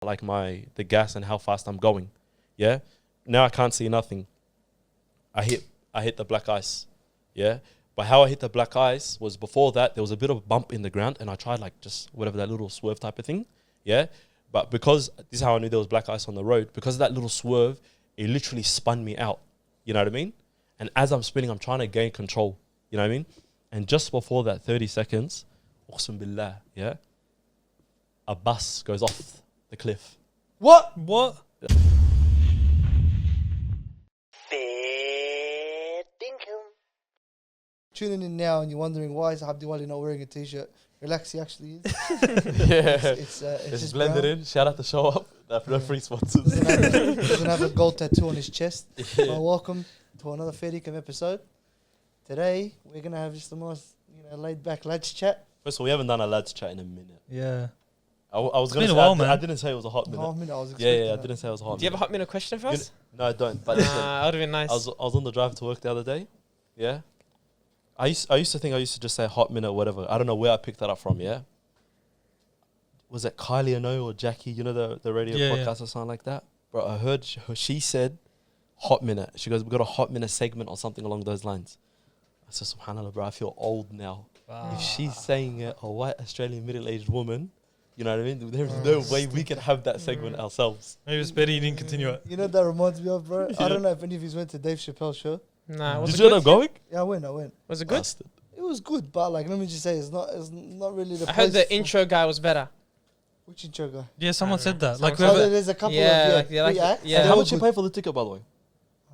like the gas and how fast I'm going. Yeah. Now I can't see nothing. I hit the black ice. Yeah. But how I hit the black ice was before that there was a bit of a bump in the ground and I tried like just whatever that little swerve type of thing. Yeah. But because this is how I knew there was black ice on the road, because of that little swerve, it literally spun me out. You know what I mean? And as I'm spinning, I'm trying to gain control. You know what I mean? And just before that 30 seconds, Uqsam billah, yeah, a bus goes off the cliff. What? Tuning in now and you're wondering why is Abdi Wali not wearing a t-shirt? Relax, he actually is. It's just blended brown. in. Shout out to Show Up. No free sponsors. He doesn't have a gold tattoo on his chest. Well, welcome to another FairDinkum episode. Today we're gonna have just the most laid back lads chat. First of all, we haven't done a lads chat in a minute. Yeah. I was going to been say, a while, man. I didn't say it was a hot minute. I was expecting I that. didn't say it was a hot Do you minute. have a hot minute question for us? No, I don't. But That would have been nice. I was on the drive to work the other day. Yeah. I used to think I used to just say hot minute or whatever. I don't know where I picked that up from, yeah? Was it Kylie Ono or Jackie, the radio podcast or something like that? Bro, I heard she said hot minute. She goes, we got a hot minute segment or something along those lines. I said, subhanAllah, bro, I feel old now. Wow. If she's saying it, a white Australian middle-aged woman, you know what I mean? There's no way we can have that segment ourselves. Maybe it's better you didn't continue it. You know what that reminds me of, bro? I don't know if any of you went to Dave Chappelle show. Nah, was Did it you end up good? going? Yeah, I went. Was it good? Bastard. It was good, but like let me just say, it's not really the. I heard place the intro guy was better. Which intro guy? Yeah, someone I said don't know. that. Like Someone whoever. There's a couple Yeah, of like- acts. yeah. And They how were much you good. pay for the ticket, by the way?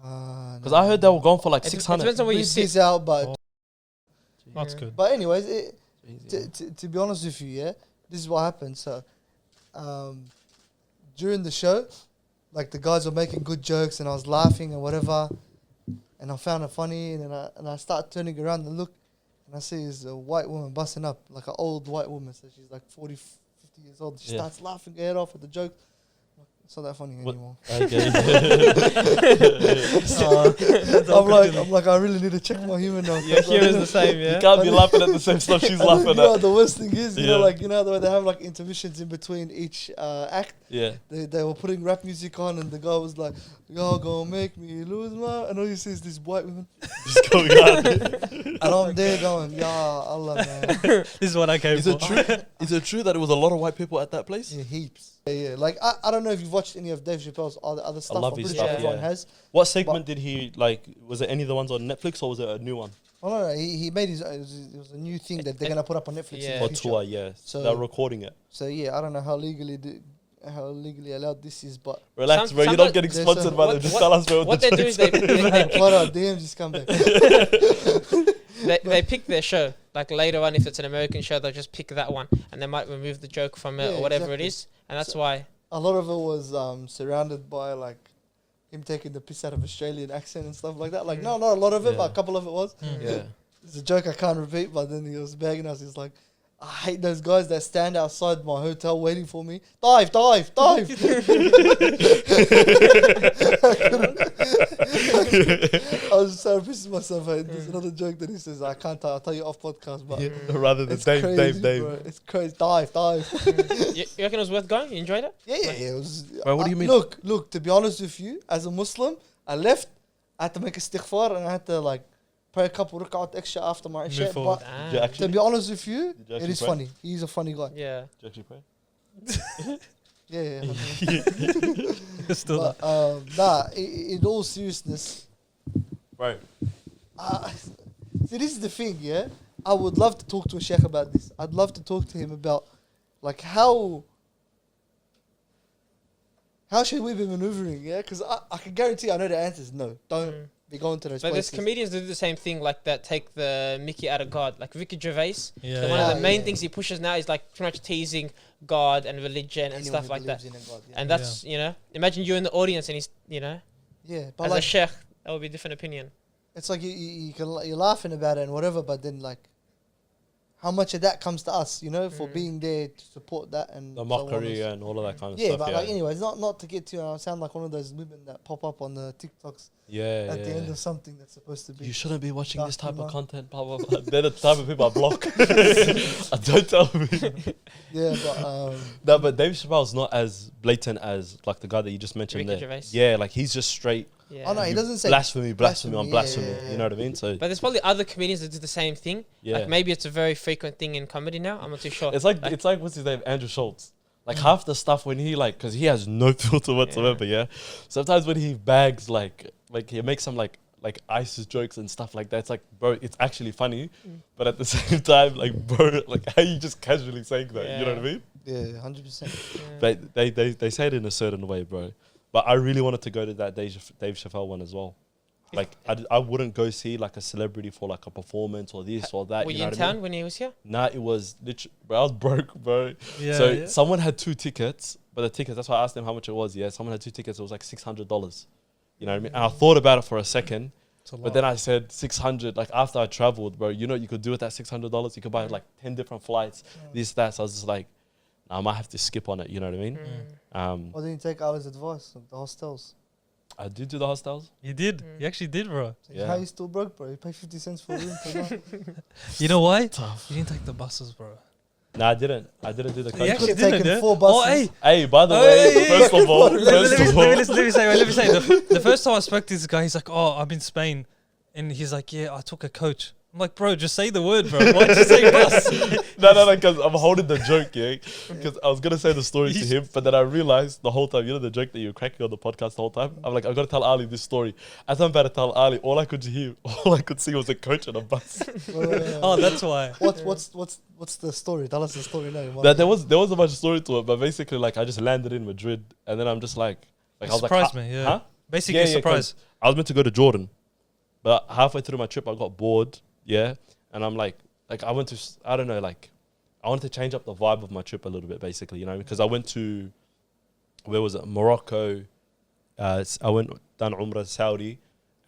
Because No. I heard they were going for like It 600. depends on where you Read sit. this out, but Oh. That's good. but anyways, Jeez, to be honest with you, yeah, this is what happened. So, during the show, like the guys were making good jokes, and I was laughing and whatever, and I found it funny, and then I start turning around and look, and I see is a white woman busting up, like an old white woman. So she's like 40, 50 years old. She Yeah. starts laughing her head off at the joke. It's not that funny What- anymore. Okay. I'm like, I really need to check my humor now. Your humor's the same, You yeah? can't be laughing at the same stuff she's And then, laughing you know, at. the worst thing is, Yeah. you know the way they have like intermissions in between each act. Yeah. They were putting rap music on, and the guy was like, "Y'all gonna make me lose my," and all you see is this white woman, Just going on. and I'm there going, "Ya Allah, man." This is what I came Is for. it true? Is it true that it was a lot of white people at that place? Yeah, heaps. Yeah. Like I don't know if you've watched any of Dave Chappelle's other stuff. love I'm his pretty stuff, sure everyone yeah. has. What segment did he like? Was it any of the ones on Netflix or was it a new one? Oh no, he made his. It was a new thing that they're gonna put up on Netflix. Yeah. In Or the future. tour? Yeah. So- They're recording it. So yeah, I don't know how legally allowed this is, but Relax, Some- bro. You're somebody- not getting There's sponsored a- by them. what- Just what- tell us where What the they do is they what our DM just come back. they pick their show. Like later on, if it's an American show, they'll just pick that one, and they might remove the joke from it Yeah, or whatever exactly. it is, and that's So- why. A lot of it was surrounded by like him taking the piss out of Australian accent and stuff like that. Like no, not a lot of it, but Yeah. a couple of it was. Yeah. It's a joke I can't repeat, but then he was bagging us. He's like, I hate those guys that stand outside my hotel waiting for me. Dive. I was just so pissing myself. Hey, there's another joke that he says, I can't tell, I'll tell you off podcast, but Rather than it's Dave, crazy, Dave. bro. It's crazy. Dive. You reckon it was worth going? You enjoyed it? Yeah. It was. Bro, what do you mean? Look. To be honest with you, as a Muslim, I left. I had to make istighfar and I had to like pray a couple rak'at extra after my Isha. forward. But Did you to actually? be honest with you, Did you it actually is pray? funny. He's a funny guy. Yeah. Did you actually pray? Yeah. Still But in all seriousness, Right. see, this is the thing, yeah. I would love to talk to a sheikh about this. I'd love to talk to him about, like, how should we be maneuvering, yeah? Because I can guarantee I know the answer is no. Don't be going to those But there's places. comedians that do the same thing, like that take the Mickey out of God. Like Ricky Gervais. Yeah. So one of the main Yeah. things he pushes now is like pretty much teasing God and religion and Anyone stuff who like that. believes in a God, yeah. And that's, imagine you're in the audience and he's, Yeah, but as a like, sheikh, that would be a different opinion. it's like you're laughing about it and whatever, but then like, how much of that comes to us, you know, for being there to support that and The so on mockery and and all of that kind of yeah, stuff. but Yeah, like anyways, not to get to sound like one of those women that pop up on the TikToks yeah, at yeah. the end of something that's supposed to be. You shouldn't be watching dark this type humour. of content. Blah blah blah. They're the type of people I block. Don't tell me. Yeah, but No, but Dave Chappelle's not as blatant as like the guy that you just mentioned Ricky there. Gervais. Yeah, like he's just straight Yeah. oh no, he doesn't say blasphemy on yeah, blasphemy. yeah, yeah. You know what I mean? So But there's probably other comedians that do the same thing. yeah, Like maybe it's a very frequent thing in comedy now. I'm not too sure. it's like what's his name, Andrew Schultz. Like half the stuff when he like, because he has no filter whatsoever. Yeah. Sometimes when he bags like he makes some like ISIS jokes and stuff like that. It's like, bro, it's actually funny, but at the same time, like, bro, like how you just casually saying that? You know what I mean? yeah, 100%. But they say it in a certain way, bro. But I really wanted to go to that Dave Chappelle one as well. Like I wouldn't go see like a celebrity for like a performance or this or that. Were you you know in what I mean? town when he was here? Nah, it was literally, bro, I was broke, bro. Yeah, So yeah. someone had 2 tickets, but the tickets, that's why I asked them how much it was. Yeah, someone had 2 tickets. It was like $600. You know what I mean? And I thought about it for a second, It's a lot. but then I said 600. Like after I traveled, bro, you know what you could do with that $600? You could buy like 10 different flights, this, that. So I was just like, nah, I might have to skip on it. You know what I mean? Why didn't you take Ali's advice of the hostels? I did do the hostels. You did. You actually did, bro. Yeah. How you still broke, bro? You pay 50 cents for a room per night. You know why? Tough. You didn't take the buses, bro. Nah, I didn't do the You coach. actually could've taken didn't, yeah? 4 buses. Oh, hey. Hey, by the Oh, way, hey, first of all, Let me say. The first time I spoke to this guy, he's like, "Oh, I'm in Spain," and he's like, "Yeah, I took a coach." I'm like, "Bro, just say the word, bro. Why'd you say bus?" no, because I'm holding the joke, yeah. Because I was gonna say the story to him, but then I realized the whole time, you know, the joke that you were cracking on the podcast the whole time. I'm like, I gotta tell Ali this story. As I'm about to tell Ali, all I could see was a coach on a bus. Oh, that's why. What's the story? Tell us the story now. There was a bunch of story to it, but basically, like, I just landed in Madrid, and then I'm just like I was Surprised like, me, yeah. Huh? Basically, a surprise. 'cause I was meant to go to Jordan, but halfway through my trip, I got bored. Yeah, and I'm like I went to I don't know, like I wanted to change up the vibe of my trip a little bit, basically, you know, because I went to where was it, Morocco. I went done Umrah Saudi,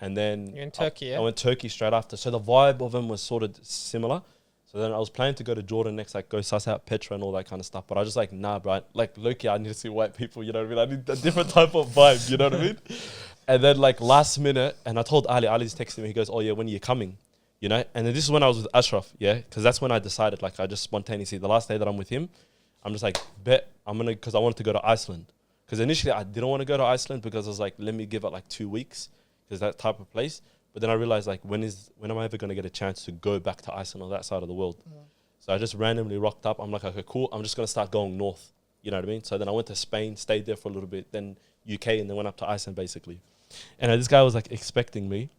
and then You're in Turkey, yeah? I went Turkey straight after. So the vibe of them was sort of similar. So then I was planning to go to Jordan next, like go suss out Petra and all that kind of stuff. But I was just like, nah, bro. Like, low-key, I need to see white people, you know what I mean? I need a different type of vibe, you know what I mean? And then like last minute, and I told Ali's texting me, he goes, oh yeah, when are you coming? You know? And then this is when I was with Ashraf, yeah? Because that's when I decided, like I just spontaneously, the last day that I'm with him, I'm just like, bet, because I wanted to go to Iceland. Because initially I didn't want to go to Iceland because I was like, let me give it like 2 weeks, because that type of place. But then I realized, like, when am I ever going to get a chance to go back to Iceland or that side of the world? Yeah. So I just randomly rocked up. I'm like, okay, cool. I'm just going to start going north. You know what I mean? So then I went to Spain, stayed there for a little bit, then UK, and then went up to Iceland, basically. And this guy was, like, expecting me.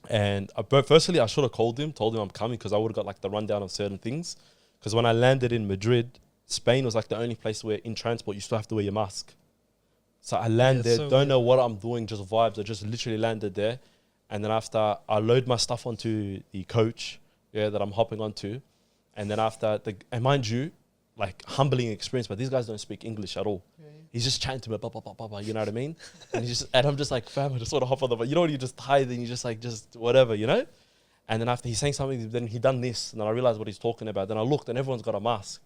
And firstly, I should have told him I'm coming, because I would have got, like, the rundown of certain things. Because when I landed in Madrid, Spain was, like, the only place where in transport you still have to wear your mask. So I landed, so don't weird. know what I'm doing, just vibes. I just literally landed there. And then after, I load my stuff onto the coach, that I'm hopping onto. And then after, and mind you, like, humbling experience, but these guys don't speak English at all. Yeah, yeah. He's just chatting to me, blah, blah, blah, blah, blah, you know what I mean? And I'm just like, fam, I just want to hop on the bus. You know when you just tired and you just like, just whatever, you know? And then after he's saying something, then he done this, and then I realized what he's talking about. Then I looked, and everyone's got a mask.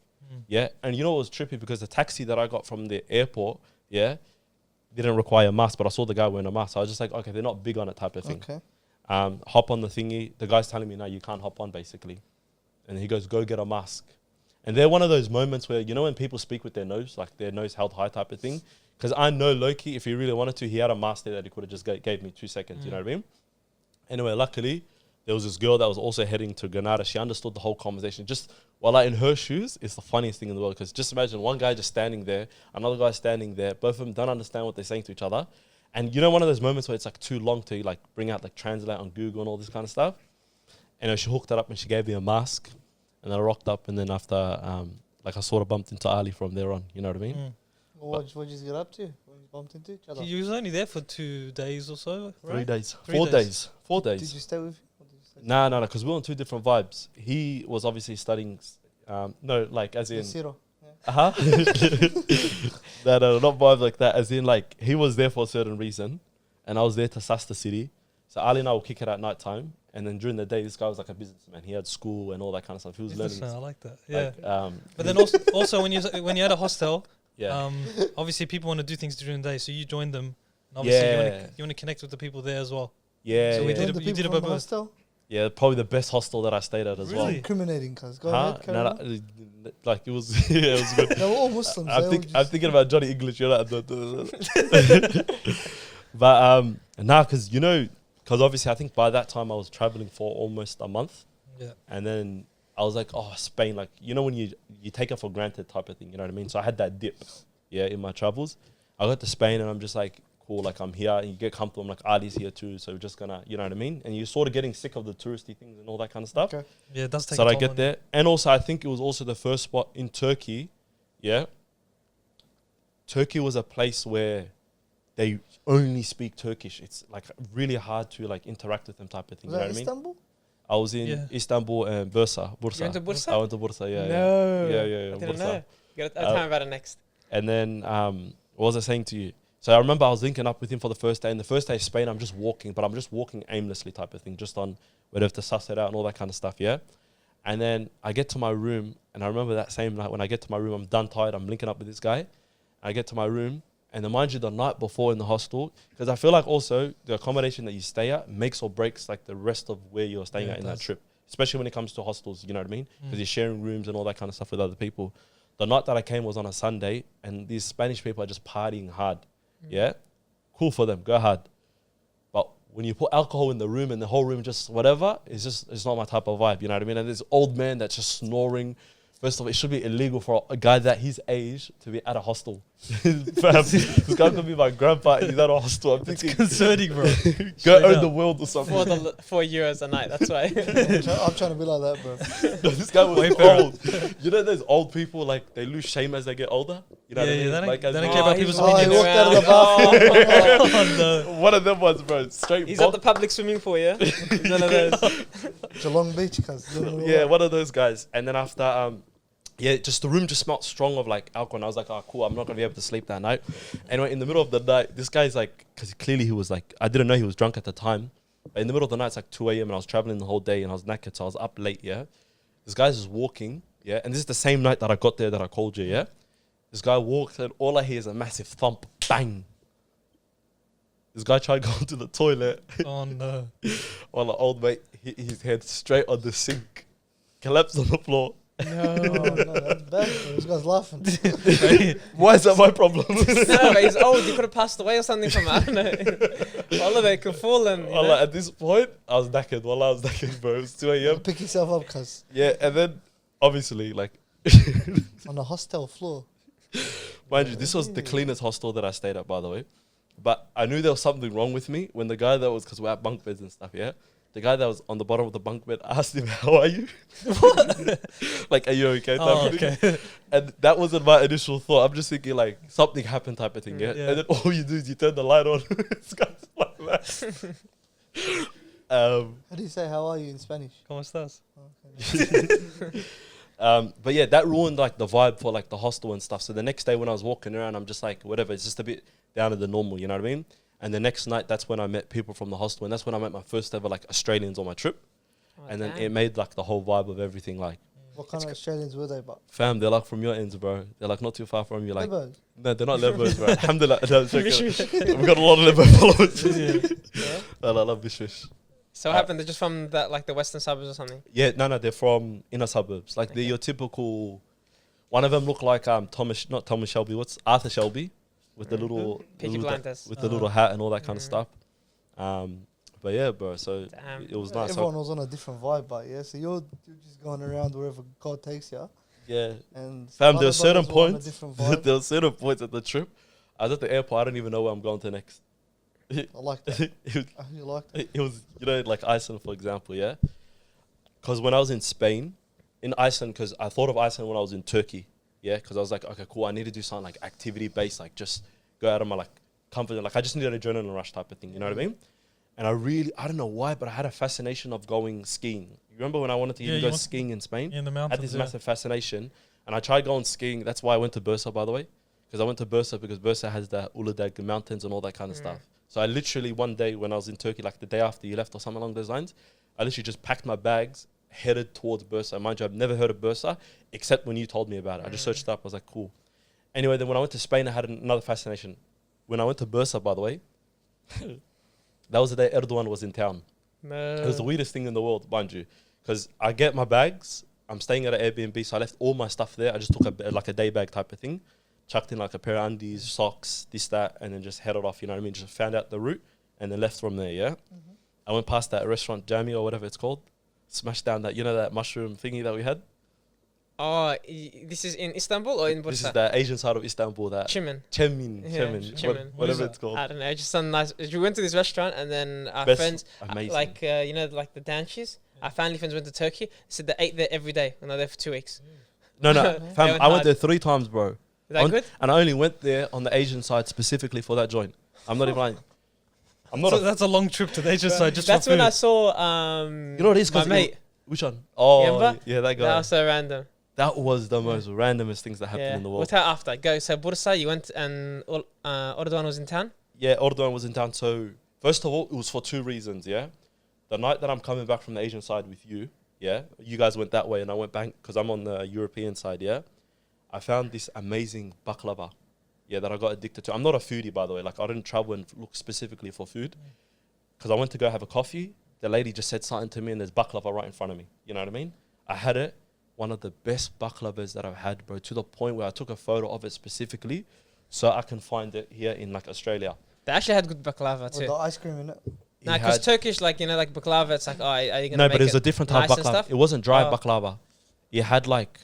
Yeah? And you know what was trippy? Because the taxi that I got from the airport, didn't require a mask, but I saw the guy wearing a mask. So I was just like, okay, they're not big on it type of thing. Okay. Hop on the thingy. The guy's telling me, no, you can't hop on, basically. And he goes, go get a mask. And they're one of those moments where, you know, when people speak with their nose, like their nose held high type of thing. Because I know Loki, if he really wanted to, he had a mask there that he could have just gave me 2 seconds, you know what I mean? Anyway, luckily, there was this girl that was also heading to Granada. She understood the whole conversation. Just while in her shoes, it's the funniest thing in the world. Because just imagine one guy just standing there, another guy standing there. Both of them don't understand what they're saying to each other. And you know, one of those moments where it's like too long to like bring out like translate on Google and all this kind of stuff. And she hooked it up and she gave me a mask. And then I rocked up. And then after, like I sort of bumped into Ali from there on. You know what I mean? Well, what'd you get up to when you bumped into each other? You was only there for 2 days or so, right? 3 days. 3 4 days. days. 4 days. Did you stay with him? Or did you stay No, because we were on 2 different vibes. He was obviously studying, no, like as in, Zero. no, not vibes like that. As in, like he was there for a certain reason, and I was there to suss the city. So Ali and I will kick it at night time, and then during the day, this guy was like a businessman. He had school and all that kind of stuff. He was learning. I like that. Yeah. Like, But then also when you had a hostel, yeah, obviously people want to do things during the day, so you joined them. And obviously Yeah. you want to connect with the people there as well. yeah, So we yeah. did The you did people a from the bit hostel? Yeah, probably the best hostel that I stayed at as well. Really? Incriminating, cuz. Go Huh? ahead, carry No, on. like it was, yeah, it was good. They were all Muslims. I'm thinking about Johnny English, you know. But because because obviously I think by that time I was traveling for almost a month, Yeah. and then I was like, oh, Spain, like when you take it for granted type of thing, you know what I mean? So I had that dip, in my travels. I got to Spain and I'm just like, cool, like I'm here, and you get comfortable. I'm like, Ali's here too, so we're just gonna, you know what I mean? And you're sort of getting sick of the touristy things and all that kind of stuff. Okay. Yeah, it does take So a I toll get on there, and also I think it was also the first spot in Turkey. Yeah, Turkey was a place where they only speak Turkish. It's like really hard to like interact with them type of thing. Was You know that what I mean? Istanbul? I was in Yeah. Istanbul and Bursa. You went to Bursa? I went to Bursa. Yeah. No. Yeah. I didn't Bursa. know. You got to tell me about it next. And then what was I saying to you? So I remember I was linking up with him for the first day. And the first day in Spain, I'm just walking, but I'm just walking aimlessly type of thing, just on whatever to suss it out and all that kind of stuff, yeah? And then I get to my room, and I remember that same night when I get to my room, I'm done tired, I'm linking up with this guy. I get to my room, and then mind you, the night before in the hostel, because I feel like also the accommodation that you stay at makes or breaks like the rest of where you're staying Yeah, at it in that does. trip, especially when it comes to hostels, you know what I mean? Because Mm. you're sharing rooms and all that kind of stuff with other people. The night that I came was on a Sunday, and these Spanish people are just partying hard, yeah? Cool for them, go hard. But when you put alcohol in the room and the whole room just whatever, it's not my type of vibe, you know what I mean? And this old man that's just snoring. First of all, it should be illegal for a guy that his age to be at a hostel. Fam, this guy could be my grandpa and he's at a hostel. I'm It's thinking, concerning, bro. go Straight own up. the world or something. For the €4 a night, that's why. I'm trying to be like that, bro. This guy was Wayfarer. old. You know those old people, like, they lose shame as they get older? You know what I mean? they don't, Like, they as don't you- care about he's people's walking he opinions. walked out of the around. Oh, no. One of them ones, bro. Straight He's bonk. at the public swimming pool, yeah? None of those. Geelong Beach, cuz. Yeah, one of those guys. And then after, just the room just smelled strong of like alcohol. And I was like, oh, cool, I'm not going to be able to sleep that night. Anyway, in the middle of the night, this guy's like, because clearly he was like, I didn't know he was drunk at the time. But in the middle of the night, it's like 2 a.m. and I was traveling the whole day and I was knackered. So I was up late, yeah. This guy's just walking, yeah. And this is the same night that I got there that I called you, yeah. This guy walks and all I hear is a massive thump, bang. This guy tried going to the toilet. Oh, no. While the old mate hit his head straight on the sink, collapsed on the floor. Oh, no, that's bad, bro. This guy's laughing. Why is that my problem? No, but he's old. He could have passed away or something from, I don't know. All of they could fall and, Well, at this point, I was knackered. While I was knackered, bro. It was 2 a.m. Pick yourself up, cuz. Yeah, and then obviously, like, On the hostel floor. mind you, this was the cleanest hostel that I stayed at, by the way. But I knew there was something wrong with me when the guy that was, because we're at bunk beds and stuff, yeah? The guy that was on the bottom of the bunk bed asked him, how are you? Like, are you okay? Type Oh, of thing. okay. And that wasn't my initial thought. I'm just thinking, like, something happened type of thing, yeah? Yeah. And then all you do is you turn the light on. This guy's like that. How do you say how are you in Spanish? ¿Cómo estás? But yeah, that ruined like the vibe for like the hostel and stuff. So the next day when I was walking around, I'm just like, whatever, it's just a bit down to the normal, you know what I mean? And the next night, that's when I met people from the hostel, and that's when I met my first ever like Australians on my trip. Oh, And then damn. it made like the whole vibe of everything. Like, What kind of Australians were they, but? fam, they're like from your ends, bro. They're like not too far from you. Like, Lebos. no, they're not Lebos, bro. Alhamdulillah. No, I'm joking. We got a lot of Lebo followers. Yeah. I love Bishwish. So what happened? They're just from that, like the western suburbs or something? Yeah, no, they're from inner suburbs. Like they're Okay. your typical. One of them look like not Thomas Shelby. What's Arthur Shelby, with the little Peaky Blinders. with the little hat and all that kind of stuff. But yeah, bro. So Damn. it was nice. Everyone was on a different vibe, but yeah. So you're just going around wherever God takes you. Yeah, And fam. some There were other certain brothers were on a points. different vibe. There were certain points at the trip. I was at the airport. I don't even know where I'm going to next. I like that. You like that. It was, you know, like Iceland, for example, yeah? Because when I was in Spain, in Iceland, because I thought of Iceland when I was in Turkey, yeah? Because I was like, okay, cool, I need to do something like activity-based, like just go out of my like comfort, like I just need an adrenaline rush type of thing, you know what I mean? And I don't know why, but I had a fascination of going skiing. You remember when I wanted to Yeah, even you go want- skiing in Spain? In the I mountains. had this yeah. massive fascination, and I tried going skiing. That's why I went to Bursa, by the way, because I went to Bursa because Bursa has the Uludag mountains and all that kind of stuff. So I literally one day when I was in Turkey, like the day after you left or something along those lines, I literally just packed my bags, headed towards Bursa. Mind you, I've never heard of Bursa except when you told me about it. I just searched it up. I was like, cool. Anyway, then when I went to Spain, I had another fascination. When I went to Bursa, by the way, that was the day Erdogan was in town. It was the weirdest thing in the world, mind you, because I get my bags. I'm staying at an Airbnb, so I left all my stuff there. I just took like a day bag type of thing, chucked in like a pair of undies, socks, this, that, and then just headed off, you know what I mean? Just found out the route and then left from there, yeah? I went past that restaurant, Jamie or whatever it's called, smashed down that, you know, that mushroom thingy that we had? Oh, this is in Istanbul or in Bursa? This is the Asian side of Istanbul, that Chimen. Chemin, whatever it's called. I don't know. Just some nice. We went to this restaurant and then our Best, friends, amazing. like you know, like the dances. Our family friends went to Turkey. Said they ate there every day when they were there for 2 weeks. No, They fam, went I went hard. there 3 times, bro. Is that good? And I only went there on the Asian side specifically for that joint. I'm not even lying. I'm not So a... that's a long trip to the Asian side just That's for when food. I saw You know what it is? my 'Cause mate. Which one? Oh, Remember? yeah, that guy. That was so random. That was the most randomest things that happened Yeah. in the We'll world. tell after. Go. So Bursa, you went and Erdogan was in town. Yeah, Erdogan was in town. So, first of all, it was for 2 reasons, yeah? The night that I'm coming back from the Asian side with you, yeah? You guys went that way and I went back because I'm on the European side, yeah? I found this amazing baklava, yeah, that I got addicted to. I'm not a foodie, by the way. Like, I didn't travel and look specifically for food because I went to go have a coffee. The lady just said something to me and there's baklava right in front of me. You know what I mean? I had it. One of the best baklavas that I've had, bro, to the point where I took a photo of it specifically so I can find it here in, like, Australia. They actually had good baklava With too. the ice cream in it. He Nah, because had- Turkish, like, you know, like baklava, it's like, oh, are you gonna No, make but it was it a different type nice of and baklava. stuff? It wasn't dry Oh. baklava. It had like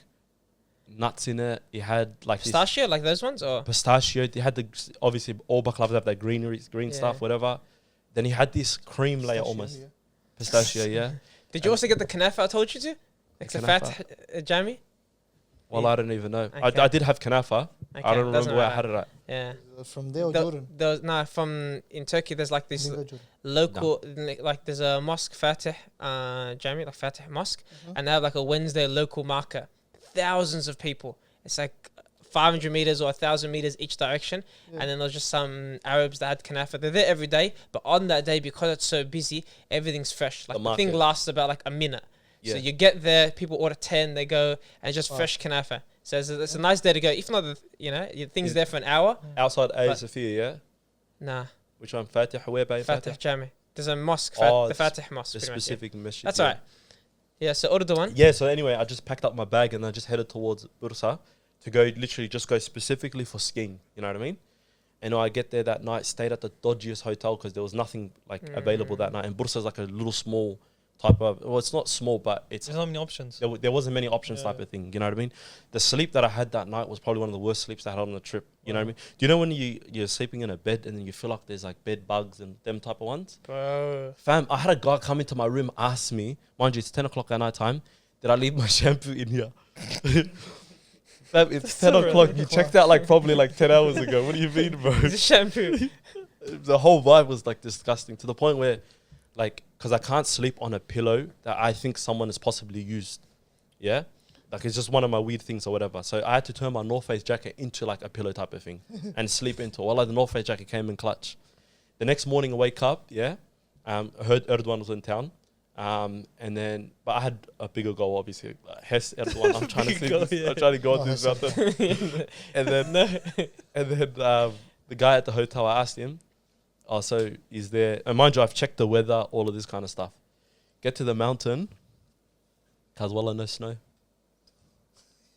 nuts in it. It had like this pistachio, like those ones, or pistachio. It had obviously all baklavas have that green Yeah. stuff, whatever. Then he had this cream layer almost. Yeah. Pistachio, yeah. did you also get the kanafa I told you to? Like the Kanafa? fat jammy? Well, I don't even know. Okay. I did have kanafa. Okay, I don't doesn't remember where I matter. had it at. Yeah. From there or The- Jordan? No, from in Turkey, there's like this Jordan. local, like there's a mosque, Fatih, Jami, like Fatih Mosque, and they have like a Wednesday local market. Thousands of people. It's like 500 meters or 1,000 meters each direction, Yeah. and then there's just some Arabs that had kanafa. They're there every day, but on that day, because it's so busy, everything's fresh. Like the thing market. lasts about like a minute. Yeah. So you get there, people order 10, they go, and it's just Wow. fresh kanafa. So it's a nice day to go. If not, things there for an hour. Outside Hagia But- Sophia, yeah. Nah, Which one? Fatih? Where by Fatih Jami. There's a mosque, Oh, the Fatih Mosque. The pretty much, yeah. specific masjid. That's yeah. alright. Yeah, so Erdogan. Yeah, so anyway, I just packed up my bag and I just headed towards Bursa to go go specifically for skiing. You know what I mean? And I get there that night, stayed at the dodgiest hotel because there was nothing like available that night. And Bursa's like a little small type of, well, it's not small, but it's There's not many options. there wasn't many options Yeah. type of thing. You know what I mean? The sleep that I had that night was probably one of the worst sleeps I had on the trip. You know what I mean? Do you know when you're sleeping in a bed and then you feel like there's like bed bugs and them type of ones? Bro. Fam, I had a guy come into my room, ask me, mind you, it's 10 o'clock at night time, did I leave my shampoo in here? Fam, it's 10 so o'clock. You checked out like probably like 10 hours ago. What do you mean, bro? It's a shampoo. The whole vibe was like disgusting to the point where, like, because I can't sleep on a pillow that I think someone has possibly used. Yeah? Like, it's just one of my weird things or whatever. So I had to turn my North Face jacket into like a pillow type of thing and sleep into it. Well, like the North Face jacket came in clutch. The next morning I wake up, yeah, heard Erdogan was in town. And then, but I had a bigger goal, obviously. Hess Erdogan, I'm trying to Bigger see goal, this, yeah. I'm trying to go on this mountain. And then, the guy at the hotel, I asked him, oh, so is there, and mind you, I've checked the weather, all of this kind of stuff. Get to the mountain, Kazwala, no snow.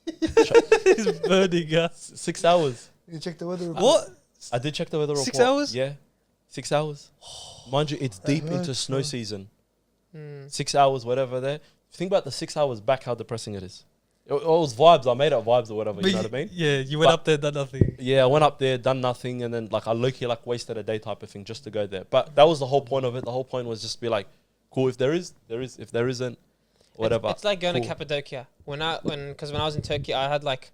It's burning us. 6 hours. You check the weather report. What? I did check the weather report. 6 hours? Yeah. 6 hours. Mind you, it's deep into hurts, snow bro. season. Mm. 6 hours, whatever there. Think about the 6 hours back, how depressing it is. It was vibes. I made up vibes or whatever, you know what I mean? Yeah, you went But- up there, done nothing. Yeah, I went up there, done nothing, and then like I low-key like wasted a day type of thing just to go there. But that was the whole point of it. The whole point was just to be like, cool, if there is, there is. If there isn't, whatever. It's like going to Cool. Cappadocia. Because when I was in Turkey, I had like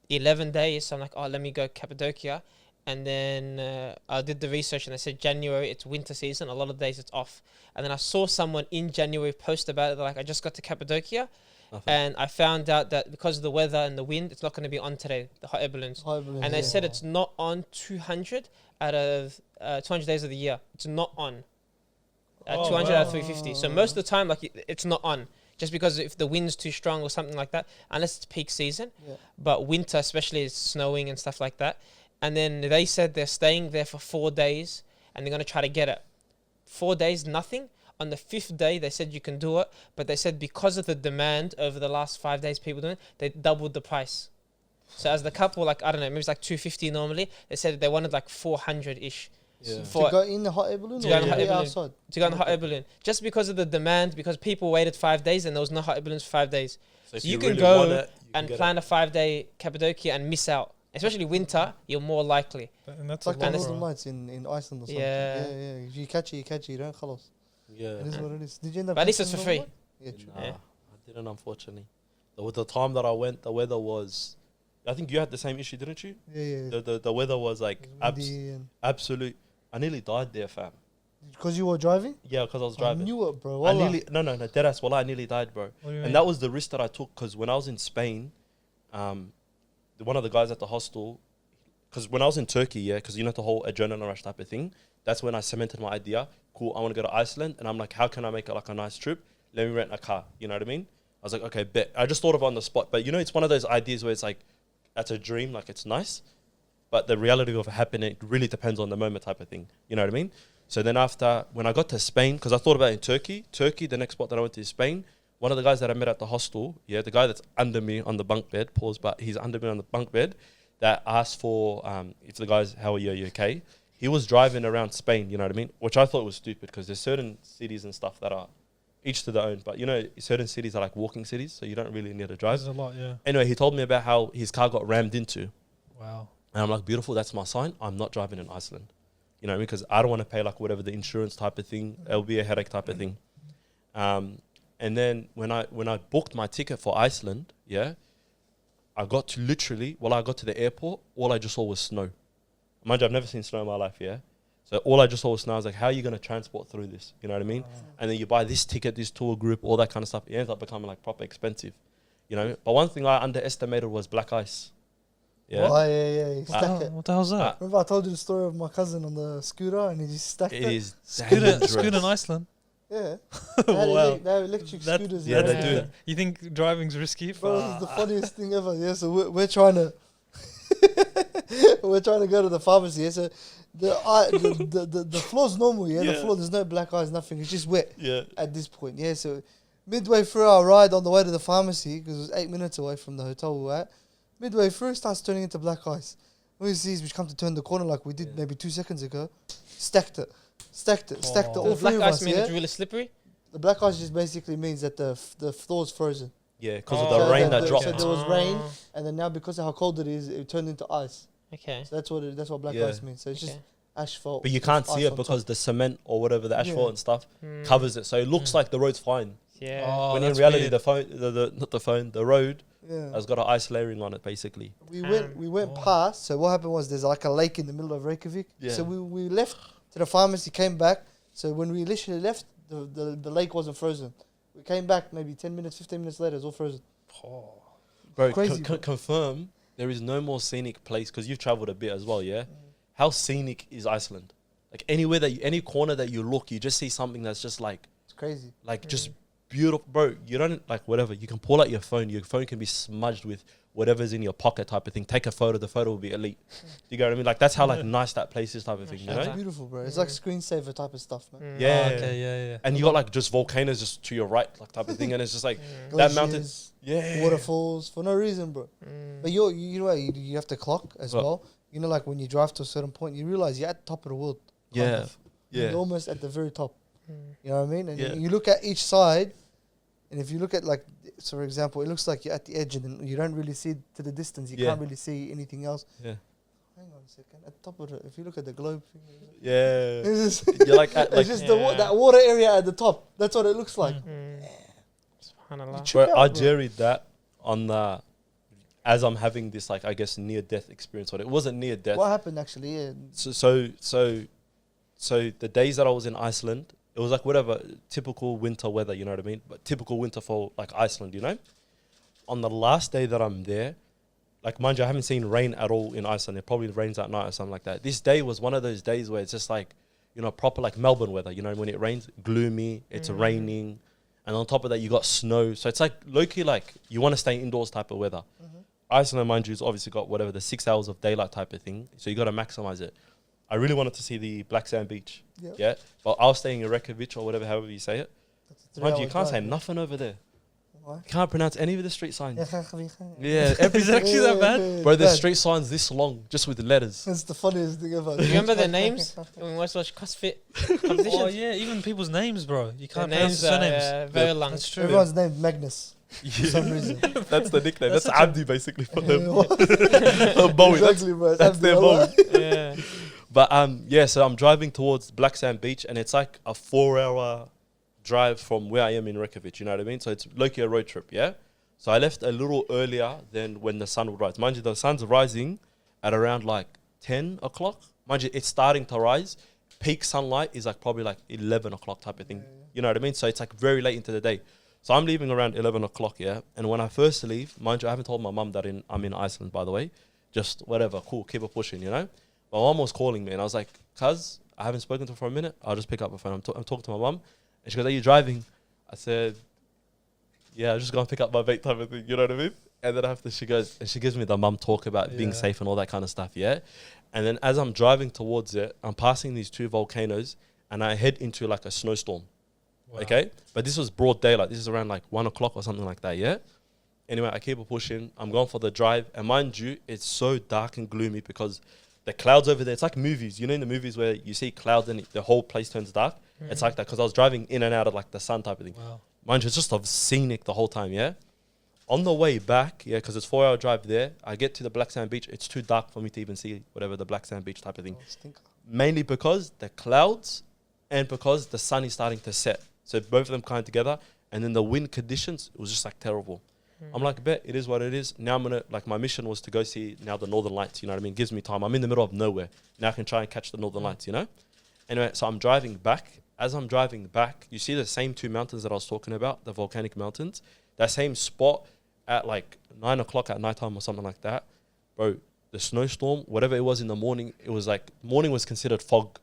11 days. So I'm like, oh, let me go Cappadocia. And then I did the research and they said January, it's winter season. A lot of days it's off. And then I saw someone in January post about it. They're like, I just got to Cappadocia. Nothing. and I found out that because of the weather and the wind, it's not going to be on today. The hot air balloons. And they said it's not on 200 out of 200 days of the year. It's not on. 200 out of 350. So most of the time, like it's not on, just because if the wind's too strong or something like that, unless it's peak season. Yeah. But winter, especially, is snowing and stuff like that. And then they said they're staying there for 4 days, and they're gonna try to get it. 4 days, nothing. On the 5th day, they said you can do it, but they said because of the demand over the last 5 days, people doing it, they doubled the price. So as the couple, like, I don't know, maybe it's like 250 normally. They said they wanted like 400 ish. Yeah. To go in the hot air balloon To or go in the hot be air balloon. outside? To go on the hot air balloon, just because of the demand, because people waited 5 days and there was no hot air balloons for 5 days. So if You can really go want it, you can And get plan a 5-day Cappadocia and miss out. Especially winter, you're more likely. And that's It's like the a lot, Northern bro. Lights in Iceland or something. Yeah. Yeah. If you catch it, you catch it. You don't, khalas. Yeah. It is what it is. Did you end up But at least it's catching for the free. Northern Light? Yeah, true. Nah, Yeah. I didn't, unfortunately. With the time that I went, the weather was. I think you had the same issue, didn't you? Yeah. The weather was like It was windy and- absolute. I nearly died there, fam. Because you were driving? Yeah, because I was I driving. knew it, bro. I Wallah. nearly no deadass. Well, I nearly died, bro. What do you mean? And that was the risk that I took because when I was in Spain, one of the guys at the hostel, because when I was in Turkey, yeah, because you know the whole adrenaline rush type of thing, that's when I cemented my idea. Cool, I want to go to Iceland, and I'm like, how can I make it like a nice trip? Let me rent a car. You know what I mean? I was like, okay, bet. I just thought of it on the spot, but you know, it's one of those ideas where it's like, that's a dream, like it's nice, but the reality of it happening it really depends on the moment type of thing. You know what I mean? So then after, when I got to Spain, because I thought about it in Turkey, the next spot that I went to is Spain. One of the guys that I met at the hostel, yeah, the guy that's under me on the bunk bed, pause, but he's under me on the bunk bed, that asked for, if the guy's, how are you okay? He was driving around Spain, you know what I mean? Which I thought was stupid because there's certain cities and stuff that are each to their own. But you know, certain cities are like walking cities, so you don't really need to drive. There's a lot, yeah. Anyway, he told me about how his car got rammed into. Wow. And I'm like, beautiful, that's my sign. I'm not driving in Iceland. You know what I mean? Because I don't want to pay like whatever the insurance type of thing. It'll be a headache type of thing. And then when I booked my ticket for Iceland, yeah, I got to the airport, all I just saw was snow. Mind you, I've never seen snow in my life, yeah? So all I just saw was snow. I was like, how are you going to transport through this? You know what I mean? And then you buy this ticket, this tour group, all that kind of stuff. It ends up becoming like proper expensive, you know? But one thing I underestimated was black ice. Yeah. Oh, yeah. He stacked it. What the hell's that? Remember I told you the story of my cousin on the scooter and he just stacked it? It is Scooter dangerous. in Iceland. Yeah. Wow. They have electric That- scooters. Yeah, in they Iceland. do. You think driving's risky? Bro, this is the funniest thing ever. Yeah, so we're trying to we're trying to go to the pharmacy. Yeah, so the floor's normal. Yeah, the Yeah. floor there's no black ice, nothing. It's just wet Yeah. at this point. Yeah, so midway through our ride on the way to the pharmacy, because it was 8 minutes away from the hotel we were at, midway through it starts turning into black ice. We see we come to turn the corner like we did maybe 2 seconds ago. Stacked it. Oh. All Does three black of ice us. mean Yeah? it's really slippery? The black ice just basically means that the floor's frozen. Yeah, because Oh. of the So rain that- that dropped. So there was rain, Oh, and then now because of how cold it is, it turned into ice. Okay. So that's what black Yeah. ice means. So it's just Okay. asphalt. But you can't ice see it on because the cement or whatever, the asphalt Yeah. and stuff Hmm. covers it. So it looks like the road's fine. Yeah. Oh, when in that's reality, weird. the road top. Yeah. has got an ice layering on it, basically. We went Oh. past. So what happened was there's like a lake in the middle of Reykjavik. Yeah. So we left to the pharmacy, came back. So when we literally left, the lake wasn't frozen. We came back maybe 10 minutes, 15 minutes later, it's all frozen. Bro, Crazy, bro. confirm there is no more scenic place because you've traveled a bit as well, yeah? How scenic is Iceland? Like anywhere any corner that you look, you just see something that's just like It's crazy. just beautiful. Bro, you don't like whatever. You can pull out your phone can be smudged with whatever's in your pocket type of thing. Take a photo, the photo will be elite. You get what I mean? Like that's how like nice that place is type of thing, you It's know? beautiful, bro. It's like screensaver type of stuff, man. Mm. Yeah. Oh, okay, yeah. And you got like just volcanoes just to your right, like type of thing, and it's just like that mountain. Glaciers, Yeah. waterfalls for no reason, bro. Mm. But you know what, you have to clock as What? well. You know, like when you drive to a certain point, you realize you're at the top of the world. kind Yeah. of. You're Yeah. almost at the very top. Mm. You know what I mean? And Yeah. you look at each side, and if you look at like, so for example, it looks like you're at the edge, and then you don't really see to the distance. You Yeah. can't really see anything else. Yeah. Hang on a second. At the top of the, if you look at the globe, thing, Yeah. it's just, You're like at, like it's just Yeah. that water area at the top. That's what it looks like. Mm. SubhanAllah. Ch- bro, Check out, I bro. jerried that on the as I'm having this like I guess near death experience. But it wasn't near death. What happened actually? Yeah. So the days that I was in Iceland, it was like whatever typical winter weather, you know what I mean? But typical winter for like Iceland, you know. on the last day that I'm there, like, mind you, I haven't seen rain at all in Iceland. It probably rains at night or something like that. This day was one of those days where it's just like, you know, proper like Melbourne weather. You know, when it rains, gloomy, it's raining. And on top of that, you got snow. So it's like low-key, like, you want to stay indoors type of weather. Iceland, mind you, has obviously got whatever, the 6 hours of daylight type of thing. So you got to maximize it. I really wanted to see the Black Sand Beach. Yep. Yeah. But I was staying in Reykjavik or whatever, however you say it. Mind you, you can't say nothing over there. Why? You can't pronounce any of the street signs. Yeah, every Is it actually that bad? Bro, there's street signs this long, just with the letters. That's the funniest thing ever. Do you remember their names? When we watched CrossFit competitions? Oh yeah, even people's names, bro. You Their can't pronounce names the are surnames. very long. That's true. Everyone's named Magnus for some reason. That's the nickname. That's That's such a- Abdi basically for Yeah, them. what? Bowie. Exactly, bro. That's their Allah. Bowie. Yeah. But yeah, so I'm driving towards Black Sand Beach, and it's like a 4-hour drive from where I am in Reykjavik. You know what I mean? So it's like a road trip, yeah. So I left a little earlier than when the sun would rise. Mind you, the sun's rising at around like 10 o'clock. Mind you, it's starting to rise. Peak sunlight is like probably like 11 o'clock type of thing. You know what I mean? So it's like very late into the day. So I'm leaving around 11 o'clock, yeah. And when I first leave, mind you, I haven't told my mum that I'm in Iceland, by the way. Just whatever, cool, keep it pushing, you know. My mum was calling me, and I was like, cuz, I haven't spoken to her for a minute. I'll just pick up the phone. I'm talking to my mum. And she goes, are you driving? I said, yeah, I'm just going to pick up my vape type of thing, you know what I mean? And then after she goes, and she gives me the mum talk about being safe and all that kind of stuff, yeah? And then as I'm driving towards it, I'm passing these 2 volcanoes, and I head into like a snowstorm, okay? But this was broad daylight. This is around like 1 o'clock or something like that, yeah? Anyway, I keep it pushing. I'm going for the drive. And mind you, it's so dark and gloomy because the clouds over there, it's like movies. You know in the movies where you see clouds and the whole place turns dark? It's like that because I was driving in and out of like the sun type of thing. Wow. Mind you, it's just scenic the whole time, yeah? On the way back, yeah, because it's 4-hour drive there, I get to the Black Sand Beach. It's too dark for me to even see whatever the Black Sand Beach type of thing. Mainly because the clouds and because the sun is starting to set. So both of them kind of together. And then the wind conditions, it was just like terrible. I'm like, bet, it is what it is. Now I'm going to, like, my mission was to go see now the Northern Lights, you know what I mean? Gives me time. I'm in the middle of nowhere. Now I can try and catch the Northern Lights, you know? Anyway, so I'm driving back. As I'm driving back, you see the same 2 mountains that I was talking about, the volcanic mountains. That same spot at like 9 o'clock at nighttime or something like that. Bro, the snowstorm, whatever it was in the morning, it was like, morning was considered fog.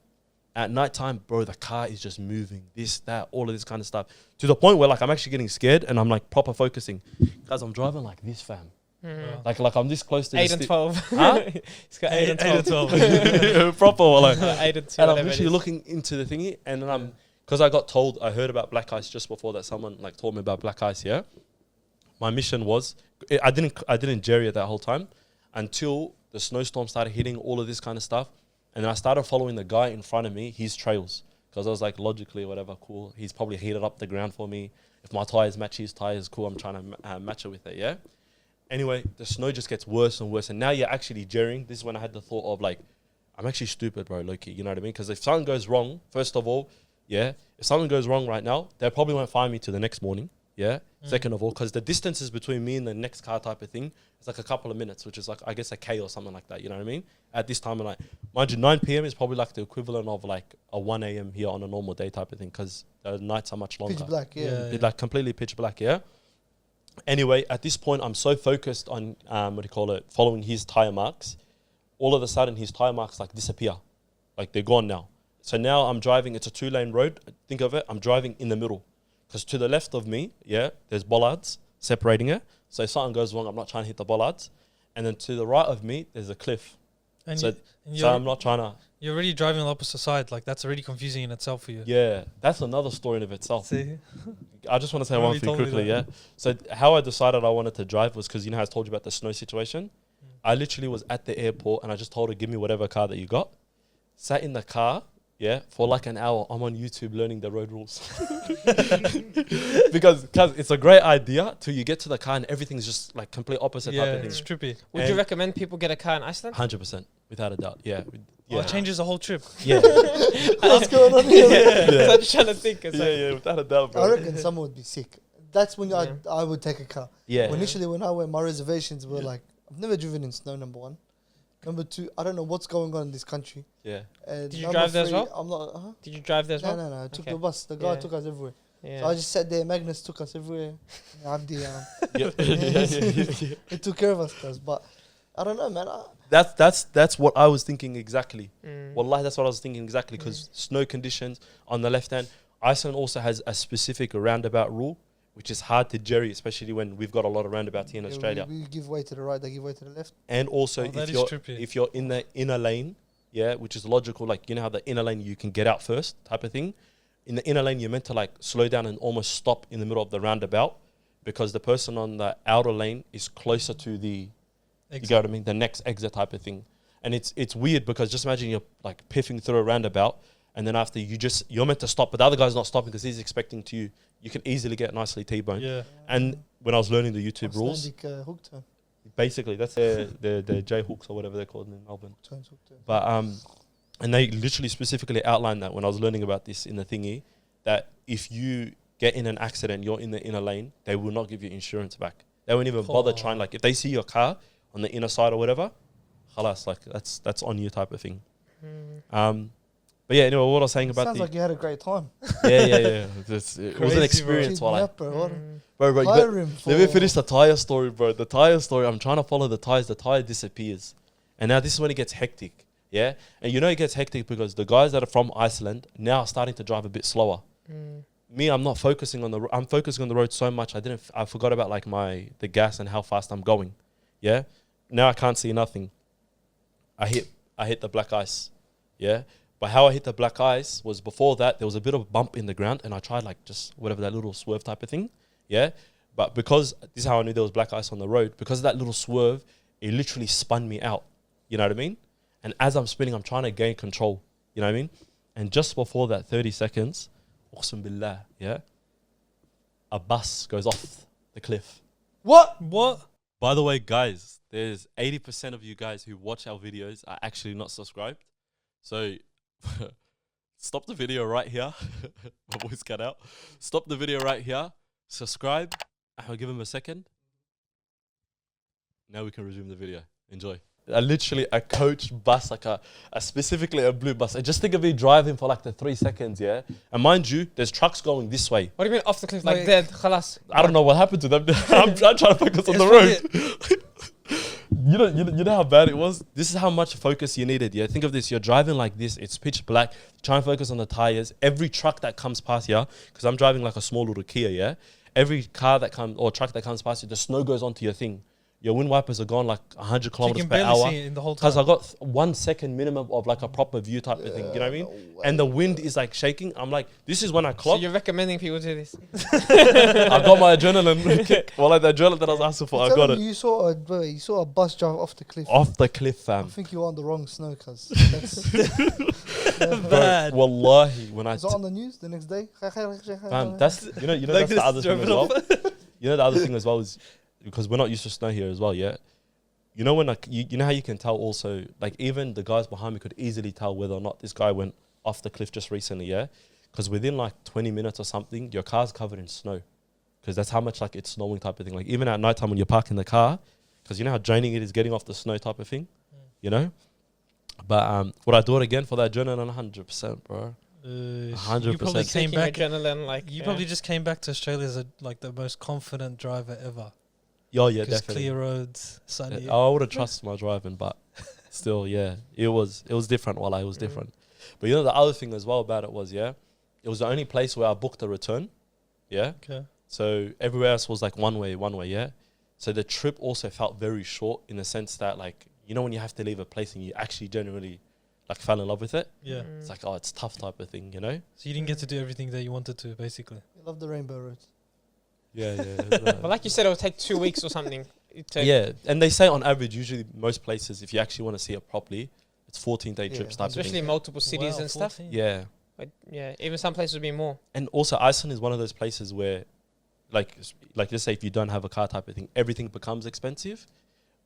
At nighttime, bro, the car is just moving, this, that, all of this kind of stuff. To the point where like I'm actually getting scared and I'm like proper focusing. Because I'm driving like this, fam. Like I'm this close to 8 and 12. Huh? It's got 8 and 12. 8 and 12. Proper, like. 8 and 2. And I'm literally looking into the thingy, and then because I got told, I heard about black ice just before that. Someone like told me about black ice. Yeah, my mission was, I didn't jerry it that whole time until the snowstorm started hitting all of this kind of stuff, and then I started following the guy in front of me, his trails, because I was like, logically, whatever, cool. He's probably heated up the ground for me. If my tires match his tires, cool. I'm trying to match it with it. Yeah. Anyway, the snow just gets worse and worse, and now you're actually jerrying. This is when I had the thought of like, I'm actually stupid, bro, low-key, you know what I mean? Because if something goes wrong, first of all, yeah, if something goes wrong right now, they probably won't find me till the next morning, yeah? Second of all, because the distances between me and the next car type of thing is like a couple of minutes, which is like, I guess, a K or something like that, you know what I mean? At this time of night. Mind you, 9 p.m. is probably like the equivalent of like a 1 a.m. here on a normal day type of thing, because the nights are much longer. Pitch black, yeah. It's like completely pitch black, yeah? Anyway, at this point, I'm so focused on, following his tire marks. All of a sudden, his tire marks like disappear. Like they're gone now. So now I'm driving, it's a 2-lane road. Think of it, I'm driving in the middle. Because to the left of me, yeah, there's bollards separating it. So if something goes wrong, I'm not trying to hit the bollards. And then to the right of me, there's a cliff. And So I'm not trying to... You're already driving on the opposite side. Like, that's already confusing in itself for you. Yeah, that's another story in of itself. See? I just want to say Remember one you thing told me quickly, that. yeah? So how I decided I wanted to drive was because, you know how I told you about the snow situation? I literally was at the airport and I just told her, give me whatever car that you got. Sat in the car, yeah, for like an hour. I'm on YouTube learning the road rules. because it's a great idea till you get to the car and everything's just like complete opposite type Yeah, of thing. it's trippy. Would you recommend people get a car in Iceland? 100%, without a doubt, yeah. Oh, it changes the whole trip. Yeah. What's going on here? So I'm just trying to think. It's like, yeah, without a doubt, I bro. reckon someone would be sick. That's when I would take a car. Yeah. Initially, when I went, my reservations were like, I've never driven in snow, number one. Number two, I don't know what's going on in this country. Yeah. And Did you number drive there as three, well? I'm not. Did you drive there as well? No. I took Okay. the bus. The guy Yeah. took us everywhere. Yeah. So I just sat there. Magnus took us everywhere. Abdi, Yeah. he took care of us, cuz. But I don't know, man. That's what I was thinking exactly. Mm. Wallahi, that's what I was thinking exactly, because snow conditions on the left hand. Iceland also has a specific roundabout rule, which is hard to jerry, especially when we've got a lot of roundabouts here in Australia. We give way to the right, they give way to the left. And also, that is trippy. if you're in the inner lane, yeah, which is logical, like you know how the inner lane you can get out first type of thing. In the inner lane, you're meant to like slow down and almost stop in the middle of the roundabout, because the person on the outer lane is closer to the, you get what I mean, the next exit type of thing. And it's weird, because just imagine you're like piffing through a roundabout, and then after you're meant to stop, but the other guy's not stopping because he's expecting you can easily get nicely T-boned. Yeah. And when I was learning the YouTube rules, Hook turn. basically that's the J hooks or whatever they're called in Melbourne. Turns hook turn. But and they literally specifically outlined that when I was learning about this in the thingy, that if you get in an accident, you're in the inner lane, they will not give you insurance back. They won't even bother trying. Like if they see your car on the inner side or whatever, khalas, like that's on you type of thing. But yeah, anyway, what I was saying about sounds like you had a great time. yeah. It was an Crazy, experience. Cheat me While up, bro. bro, Hire him let me for- finish the tire story, bro. The tire story, I'm trying to follow the tires. The tire disappears. And now this is when it gets hectic. Yeah. And you know it gets hectic because the guys that are from Iceland now are starting to drive a bit slower. Me, I'm not focusing on I'm focusing on the road so much. I forgot about like the gas and how fast I'm going. Yeah. Now I can't see nothing. I hit the black ice. Yeah. But how I hit the black ice was before that, there was a bit of a bump in the ground, and I tried like just whatever, that little swerve type of thing. Yeah. But because this is how I knew there was black ice on the road, because of that little swerve, it literally spun me out. You know what I mean? And as I'm spinning, I'm trying to gain control. You know what I mean? And just before that 30 seconds, Uqsam billah, yeah, a bus goes off the cliff. What? By the way, guys, there's 80% of you guys who watch our videos are actually not subscribed. So stop the video right here. My voice cut out. Stop the video right here. Subscribe. I'll give him a second. Now we can resume the video. Enjoy. Literally a coach bus, like specifically a blue bus. I just think of me driving for like the 3 seconds, yeah? And mind you, there's trucks going this way. What do you mean off the cliff? Like dead? Khalas. I don't know what happened to them. I'm trying to focus on the road. You know how bad it was? This is how much focus you needed, yeah? Think of this. You're driving like this. It's pitch black. Try and focus on the tires. Every truck that comes past here, because I'm driving like a small little Kia, yeah? Every car that comes, or truck that comes past you, the snow goes onto your thing. Your wind wipers are gone like 100 So you kilometers can per barely hour. see it in the whole time. Because I got 1 second minimum of like a proper view type of thing. You know what I mean? And the wind is like shaking. I'm like, this is when I So clock. you're recommending people do this? I got my adrenaline kick. Well, like the adrenaline that I was asking for, I got it. You saw a bus drive off the cliff. Off the cliff, I fam. think you're on the wrong snow, cuz. Bad. Bro, wallahi, when I Was it on the news the next day? fam, that's you know Like that's the this, other thing as drove well. it You know the other thing as well is because we're not used to snow here as well, yeah. You know when like you know how you can tell also, like even the guys behind me could easily tell whether or not this guy went off the cliff just recently, yeah. Because within like 20 minutes or something, your car's covered in snow. Because that's how much like it's snowing type of thing. Like even at nighttime when you're parking the car, because you know how draining it is getting off the snow type of thing, you know. But would I do it again for that adrenaline? 100%, bro. 100%. You probably came Taking back. adrenaline, like You probably just came back to Australia as like the most confident driver ever. Oh yeah, Because definitely. clear roads, sunny. I would have trusted my driving, but still, yeah, it was different. While it was different, but you know the other thing as well about it was, yeah, it was the only place where I booked a return, yeah. Okay. So everywhere else was like one way, yeah. So the trip also felt very short in the sense that like you know when you have to leave a place and you actually genuinely like fell in love with it. Yeah. It's like it's tough type of thing, you know. So you didn't get to do everything that you wanted to, basically. I love the rainbow roads. Yeah. But like you said, it'll take 2 weeks or something. Yeah, and they say on average, usually most places, if you actually want to see it properly, it's 14-day Yeah. trips type Especially of thing. multiple cities Wow, and stuff. 14. Yeah. But yeah, even some places would be more. And also Iceland is one of those places where like let's say if you don't have a car type of thing, everything becomes expensive.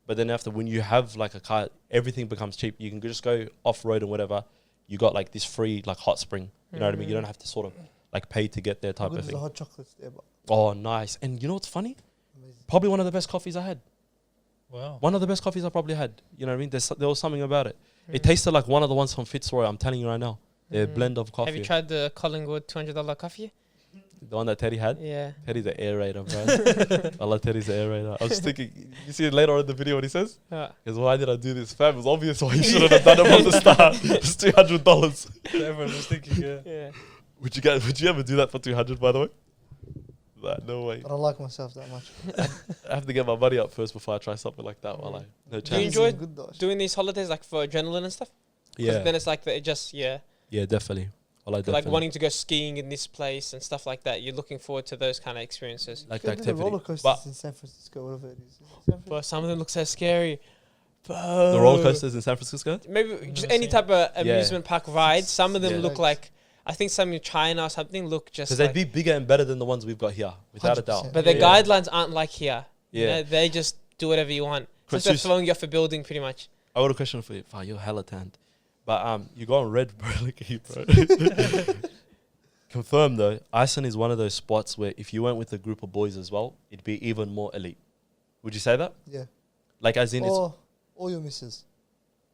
But then after when you have like a car, everything becomes cheap. You can just go off road and whatever. You got like this free like hot spring. You know what I mean? You don't have to sort of like pay to get there How type good of is the thing. hot chocolates there, but Oh, nice. And you know what's funny? amazing. Probably one of the best coffees I had. Wow. One of the best coffees I probably had. You know what I mean? There was something about it. It tasted like one of the ones from Fitzroy. I'm telling you right now. Their blend of coffee. Have you tried the Collingwood $200 coffee? The one that Teddy had. Yeah. Teddy's an aerator, bro. I love Teddy's an aerator. I was thinking, you see it later on in the video what he says? Yeah. Because why did I do this? Fam, it was obvious why you shouldn't have done it from the start. It's $200. Everyone was thinking, yeah. Yeah. Would you ever do that for 200, by the way? Nah, no way. I don't like myself that much. I have to get my money up first before I try something like that. While no Do you chance. enjoy Good though. doing these holidays like for adrenaline and stuff? 'Cause Yeah, then it's like it just yeah, definitely. I like like definitely. wanting to go skiing in this place and stuff like that. You're looking forward to those kind of experiences. like the Go to the activity. roller coasters But in San Francisco, whatever it is. Is it San Francisco? But some of them look so scary. the roller coasters in San Francisco. Maybe I've just never any seen type of amusement park ride. Some of them Yeah. look like, I think some in China or something look just Because like, they'd be bigger and better than the ones we've got here, without a 100%. doubt. but their Yeah. guidelines aren't like here. You Yeah. know, they just do whatever you want. But Since they're sus- throwing you off a building pretty much. I got a question for you. Wow, you're hella tanned. But you go on red, bro. Look at you, bro. Confirm though, Iceland is one of those spots where if you went with a group of boys as well, it'd be even more elite. Would you say that? Yeah. Like as in, it's, Or your missus.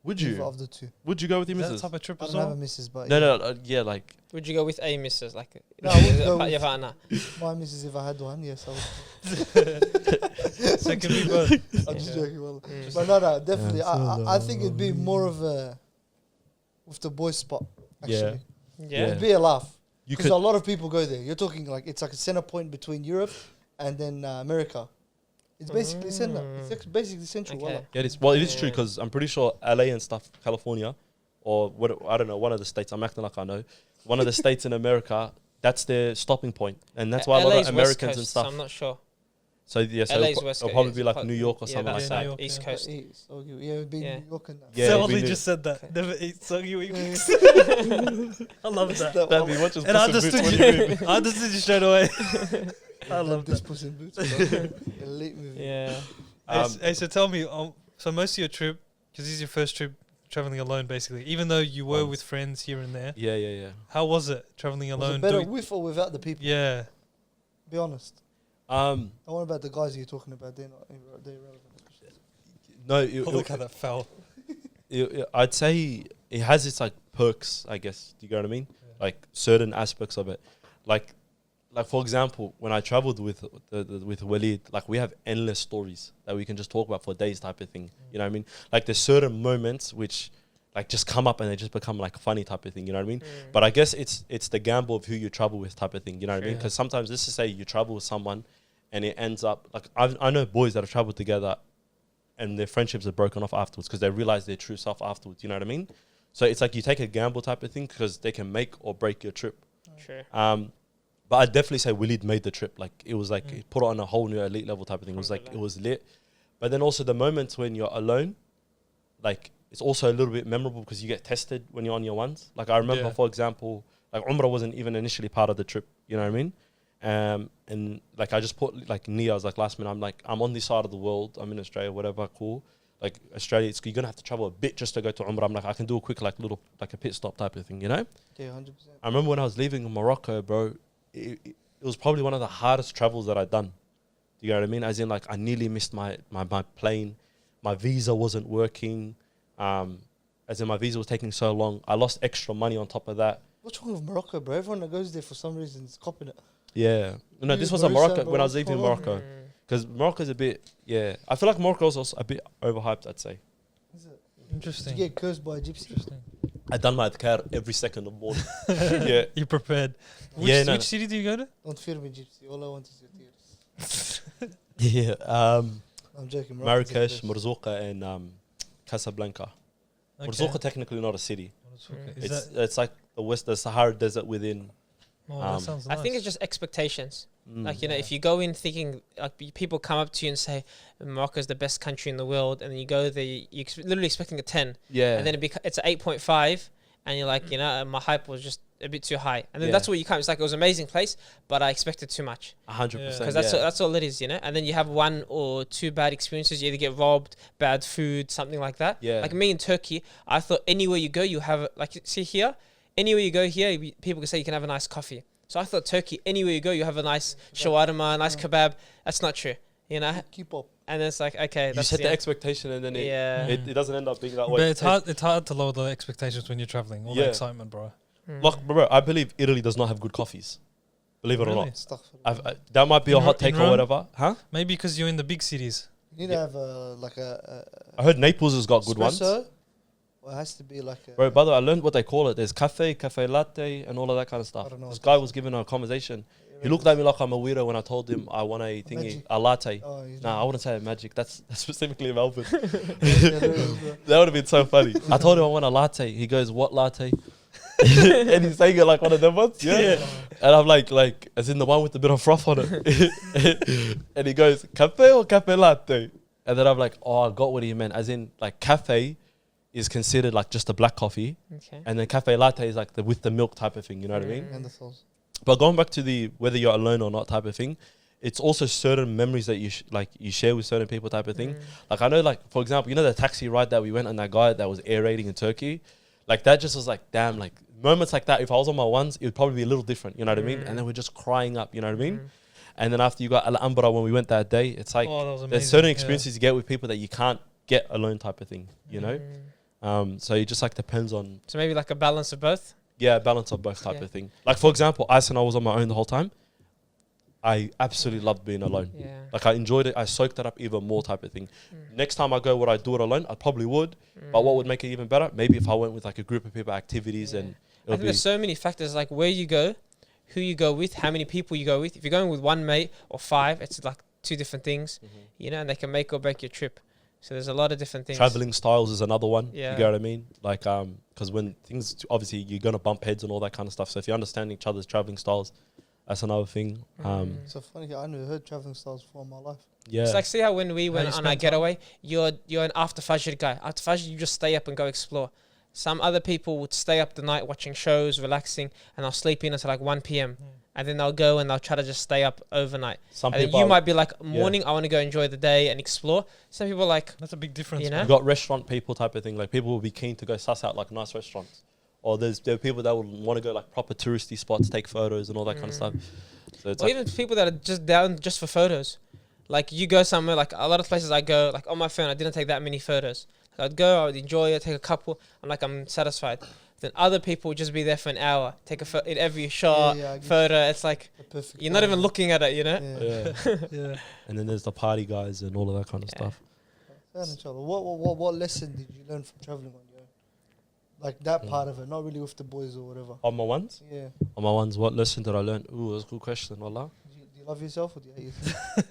would Either you? of the two. Would you go with your Is that missus? type of trip I as don't have a well? missus, but No, yeah, like Would you go with a missus? Like, No, I would go your with- partner. my missus, if I had one, yes, I would. So it can be both. I'm just Yeah. joking. Well, Mm. but no, definitely. Yeah, I think it'd be more of a with the boys spot. Actually, Yeah. it'd be a laugh you because could. a lot of people go there. You're talking like it's like a center point between Europe and then America. It's basically center. It's basically central. Okay. wallah. Yeah, it is. Well, it is true Yeah. because I'm pretty sure LA and stuff, California, or what I don't know, one of the states. I'm acting like I know. One of the states in America, that's their stopping point, and that's why a lot LA's of West Americans and Coast, stuff. so I'm not sure. So yeah, so LA's it'll, West it'll Coast, probably yeah, be like part- New York or yeah, something like that's that. New York, East yeah. Coast. Yeah, it'd be Yeah. New York and that. Yeah, So it'd be oddly New- just said that. Never eat soggy weeks. I love that. That'd be what just And I Puss in Boots, understood what do you mean? you. I understood you straight away. I Love love this that. Puss in Boots. bro. Elite movie. Yeah. Hey, so tell me, so most of your trip, because this is your first trip traveling alone, basically. Even though you were with friends here and there, Yeah. how was it traveling Was alone? it better doing- with or without the people? yeah. Be honest. Um, Don't worry about the guys you're talking about. They're not. They're irrelevant. no, Oh, look how that fell. I'd say it has its like perks, I guess. Do you get what I mean? Like certain aspects of it, like for example, when I traveled with with Walid, like we have endless stories that we can just talk about for days, type of thing. You know what I mean? Like there's certain moments which like just come up and they just become like funny type of thing. You know what I mean? But I guess it's the gamble of who you travel with type of thing. You know what I mean? Sure. Because sometimes let's just say you travel with someone and it ends up like I know boys that have traveled together and their friendships are broken off afterwards because they realize their true self afterwards. You know what I mean? So it's like you take a gamble type of thing because they can make or break your trip. Sure. But I'd definitely say Willie'd made the trip. Like it was like it put it on a whole new elite level type of thing. It was like it was lit. But then also the moments when you're alone, like it's also a little bit memorable because you get tested when you're on your ones. Like I remember, Yeah. for example, like Umrah wasn't even initially part of the trip. You know what I mean? And like I just put like Nia, I was like last minute, I'm on this side of the world. I'm in Australia, whatever, cool. Like Australia, you're gonna have to travel a bit just to go to Umrah. I'm like, I can do a quick like little like a pit stop type of thing, you know? Yeah, 100%. I remember when I was leaving Morocco, bro, it was probably one of the hardest travels that I'd done. Do you know what I mean? As in, like, I nearly missed my plane. My visa wasn't working. As in, my visa was taking so long. I lost extra money on top of that. What's wrong with Morocco, bro? Everyone that goes there for some reason is copying it. Yeah. No, this was a Morocco, when I was leaving Morocco. Because Morocco's a bit, yeah. I feel like Morocco's also a bit overhyped, I'd say. Is it? Did Interesting. you get cursed by a gypsy? Interesting. I'd done my adhkar every second of morning. Yeah. You prepared. Which, Yeah, no, which no. city do you go to? Don't fear me, gypsy. All I want is your tears. Yeah. I'm joking. Morocco's the Marrakesh, best. Marzuqa, and Casablanca. Okay. Marzuqa technically not a city. Is It's that, it's like the Sahara Desert within. oh, that um, sounds I nice. think it's just expectations. Mm. Like, you know, if you go in thinking, like, people come up to you and say, Morocco is the best country in the world, and then you go there, you're literally expecting a 10, Yeah. and then it's an 8.5, and you're like, you know, my hype was just a bit too high. And then Yeah. that's what you come. It's like, it was an amazing place, but I expected too much. 100%. Because that's all it is, you know? And then you have one or two bad experiences. You either get robbed, bad food, something like that. Yeah. Like me in Turkey, I thought anywhere you go, you have, like, see here, anywhere you go here, people can say you can have a nice coffee. So I thought Turkey, anywhere you go, you have a nice shawarma, a nice kebab. That's not true, you know? Keep up. And it's like, okay, you that's set the yeah. expectation and then Yeah. it doesn't end up being that way. But it's hard to lower the expectations when you're traveling. All the Yeah. excitement, bro. Like, bro, I believe Italy does not have good coffees. Believe it or Really? not. Astaghfirullah. That might be a In hot Ro- take in or Rome? whatever. Huh? Maybe because you're in the big cities. You need to have a I heard Naples has got good ones. espresso. Well, it has to be like a. Bro, by the way, I learned what they call it. There's cafe latte, and all of that kind of stuff. I don't know This what guy that was giving a conversation. Yeah, He looked at me like I'm a weirdo when I told him I want a thingy, Magic. a latte. Oh, he's Nah, I not- wouldn't say a magic. That's specifically Melbourne. Yeah, there is, bro. That would have been so funny. I told him I want a latte. He goes, "What latte?" And he's saying it like one of them ones. Yeah. And I'm like, as in the one with the bit of froth on it. And he goes, "Cafe or cafe latte?" And then I'm like, "Oh, I got what he meant." As in, like, cafe is considered like just a black coffee, Okay. and then cafe latte is like the with the milk type of thing. You know what I mean? And the sauce. But going back to the whether you're alone or not type of thing, it's also certain memories that you share with certain people type of thing. Like I know, like for example, you know the taxi ride that we went on, that guy that was air raiding in Turkey, like that just was like damn, like moments like that. If I was on my ones, it would probably be a little different. You know what I mean? And then we're just crying up. You know what I mean? And then after you got Al Ambra when we went that day, it's like Oh, that was amazing. there's certain Yeah. experiences you get with people that you can't get alone type of thing. You know? So it just like depends on So maybe like a balance of both. balance of both type Yeah. of thing. Like for example, I was on my own the whole time. I absolutely loved being alone. Yeah. Like I enjoyed it. I soaked it up even more type of thing. Next time I go, would I do it alone? I probably would. But what would make it even better? Maybe if I went with like a group of people, activities, and I it think would be there's so many factors, like where you go, who you go with, how many people you go with. If you're going with one mate or five, it's like two different things, you know, and they can make or break your trip. So there's a lot of different things. traveling styles is another one. Yeah. You get what I mean? Like because when things obviously you're gonna bump heads and all that kind of stuff. So if you understand each other's traveling styles, that's another thing. So funny. I never heard traveling styles before in my life. Yeah. It's like, see how when we went you on spend our time? getaway, you're an after Fajr guy. After Fajr, you just stay up and go explore. Some other people would stay up the night watching shows, relaxing, and they'll sleep in until like 1 p.m. And then they'll go and they'll try to just stay up overnight. Some And then people you might be like, morning, I want to go enjoy the day and explore. Some people are like, That's a big difference. You know? you got restaurant people type of thing. Like people will be keen to go suss out like nice restaurants. Or there are people that would want to go like proper touristy spots, take photos and all that kind of stuff. So it's or like, even people that are just down just for photos. Like you go somewhere, like a lot of places I go, like on my phone, I didn't take that many photos. Like I'd go, I would enjoy it, take a couple, and like I'm satisfied. Then other people would just be there for an hour, take a in every shot, Yeah, I get photo. It's like The perfect. you're not even looking at it, you know. Yeah. yeah. Yeah. And then there's the party guys and all of that kind of Yeah. stuff. Fair inshallah. What lesson did you learn from traveling on your own? Like that part of it, not really with the boys or whatever. On my ones? Yeah. On my ones, what lesson did I learn? Ooh, that's a good question, wallah. Do you love yourself or do you hate yourself?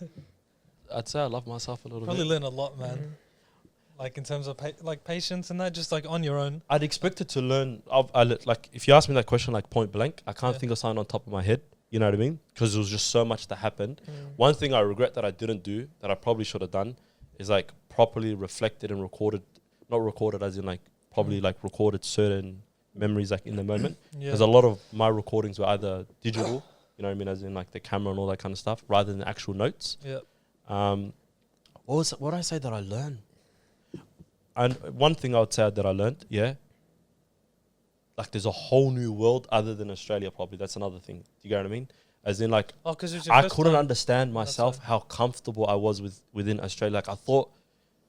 I'd say I love myself a little Probably bit. learn a lot, man. Like in terms of like patience and that, just like on your own. I'd expected to learn. Like, if you ask me that question like point blank, I can't Yeah. think of something on top of my head. You know what I mean? Because there was just so much that happened. One thing I regret that I didn't do that I probably should have done is like properly reflected and recorded, not recorded as in like probably like recorded certain memories like in the moment. Yeah. Because a lot of my recordings were either digital, you know what I mean, as in like the camera and all that kind of stuff, rather than actual notes. Yeah. What did I say that I learned? And one thing I would say that I learned, like there's a whole new world other than Australia. Probably that's another thing. Do you get what I mean? As in, like Oh, because it's your I first couldn't time. understand myself how comfortable I was within Australia. Like I thought,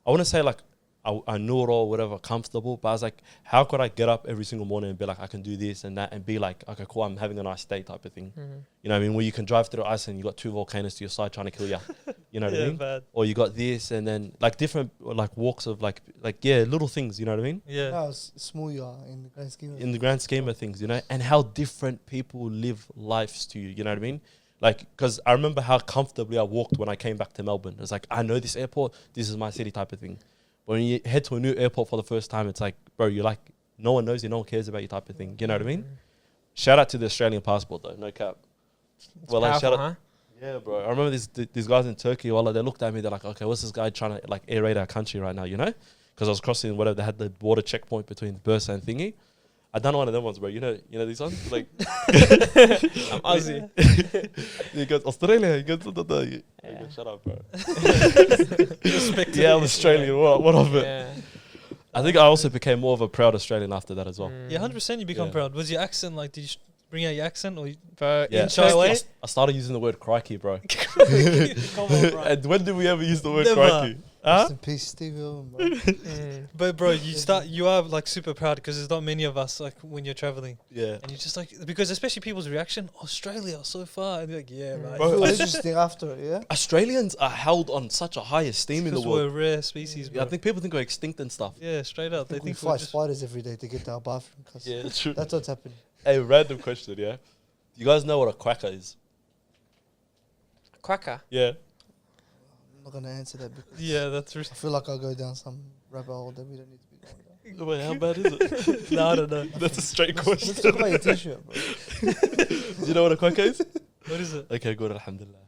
I wouldn't say like I knew it all, whatever, comfortable. But I was like, how could I get up every single morning and be like, I can do this and that, and be like, okay, cool, I'm having a nice day type of thing. You know what I mean? Where you can drive through Iceland, you got 2 volcanoes to your side trying to kill you. You know what I mean? Bad. Or you got this, and then like different like walks of like little things. You know what I mean? Yeah. No, it's small you are in the grand scheme of In the grand scheme of things, you know, and how different people live lives to you. You know what I mean? Like, because I remember how comfortably I walked when I came back to Melbourne. It's like, I know this airport, this is my city type of thing. But when you head to a new airport for the first time, it's like, bro, you're like, no one knows you, no one cares about you type of thing. You know what I mean? Shout out to the Australian passport though, no cap. Well, like, shout out. huh? Yeah, bro. I remember these guys in Turkey, they looked at me, they're like, okay, what's this guy trying to like air raid our country right now, you know? Because I was crossing whatever, they had the border checkpoint between Bursa and thingy. I done one of them ones, bro. You know these ones? Like, I'm Aussie. he goes, Australia. He goes, Yeah. shut up, bro. Respect Yeah, I'm Australian. What of it? Yeah. I think I also became more of a proud Australian after that as well. Yeah, 100% you become Yeah. proud. Was your accent like, did you bring out your accent or you Bro, Yeah, in Shy away? Turkey, I started using the word crikey, bro. Come on, bro. And when did we ever use the word Never. crikey? Rest in peace, Steve Irwin, bro. But bro, you are like super proud because there's not many of us like when you're traveling, Yeah. and you're just like because especially people's reaction, Australia so far, and you're like yeah, man. Bro, It I was interesting after it, yeah? Australians are held on such a high esteem in the Because we're a world. rare species, bro. Yeah, I think people think we're extinct and stuff. Yeah, straight up. I They think we think we're fight just spiders every day to get to our bathroom. Cause Yeah, true. that's what's happening. Hey, random question, yeah? You guys know what a quacker is? Quacker. Yeah. I'm not going to answer that because that's I feel like I'll go down some rabbit hole that we don't need to be going down. Wait, how bad is it? no, I don't know. That's a straight Let's question. talk about your t-shirt, bro. Do you know what a quacker is? What is it? Okay, good, alhamdulillah.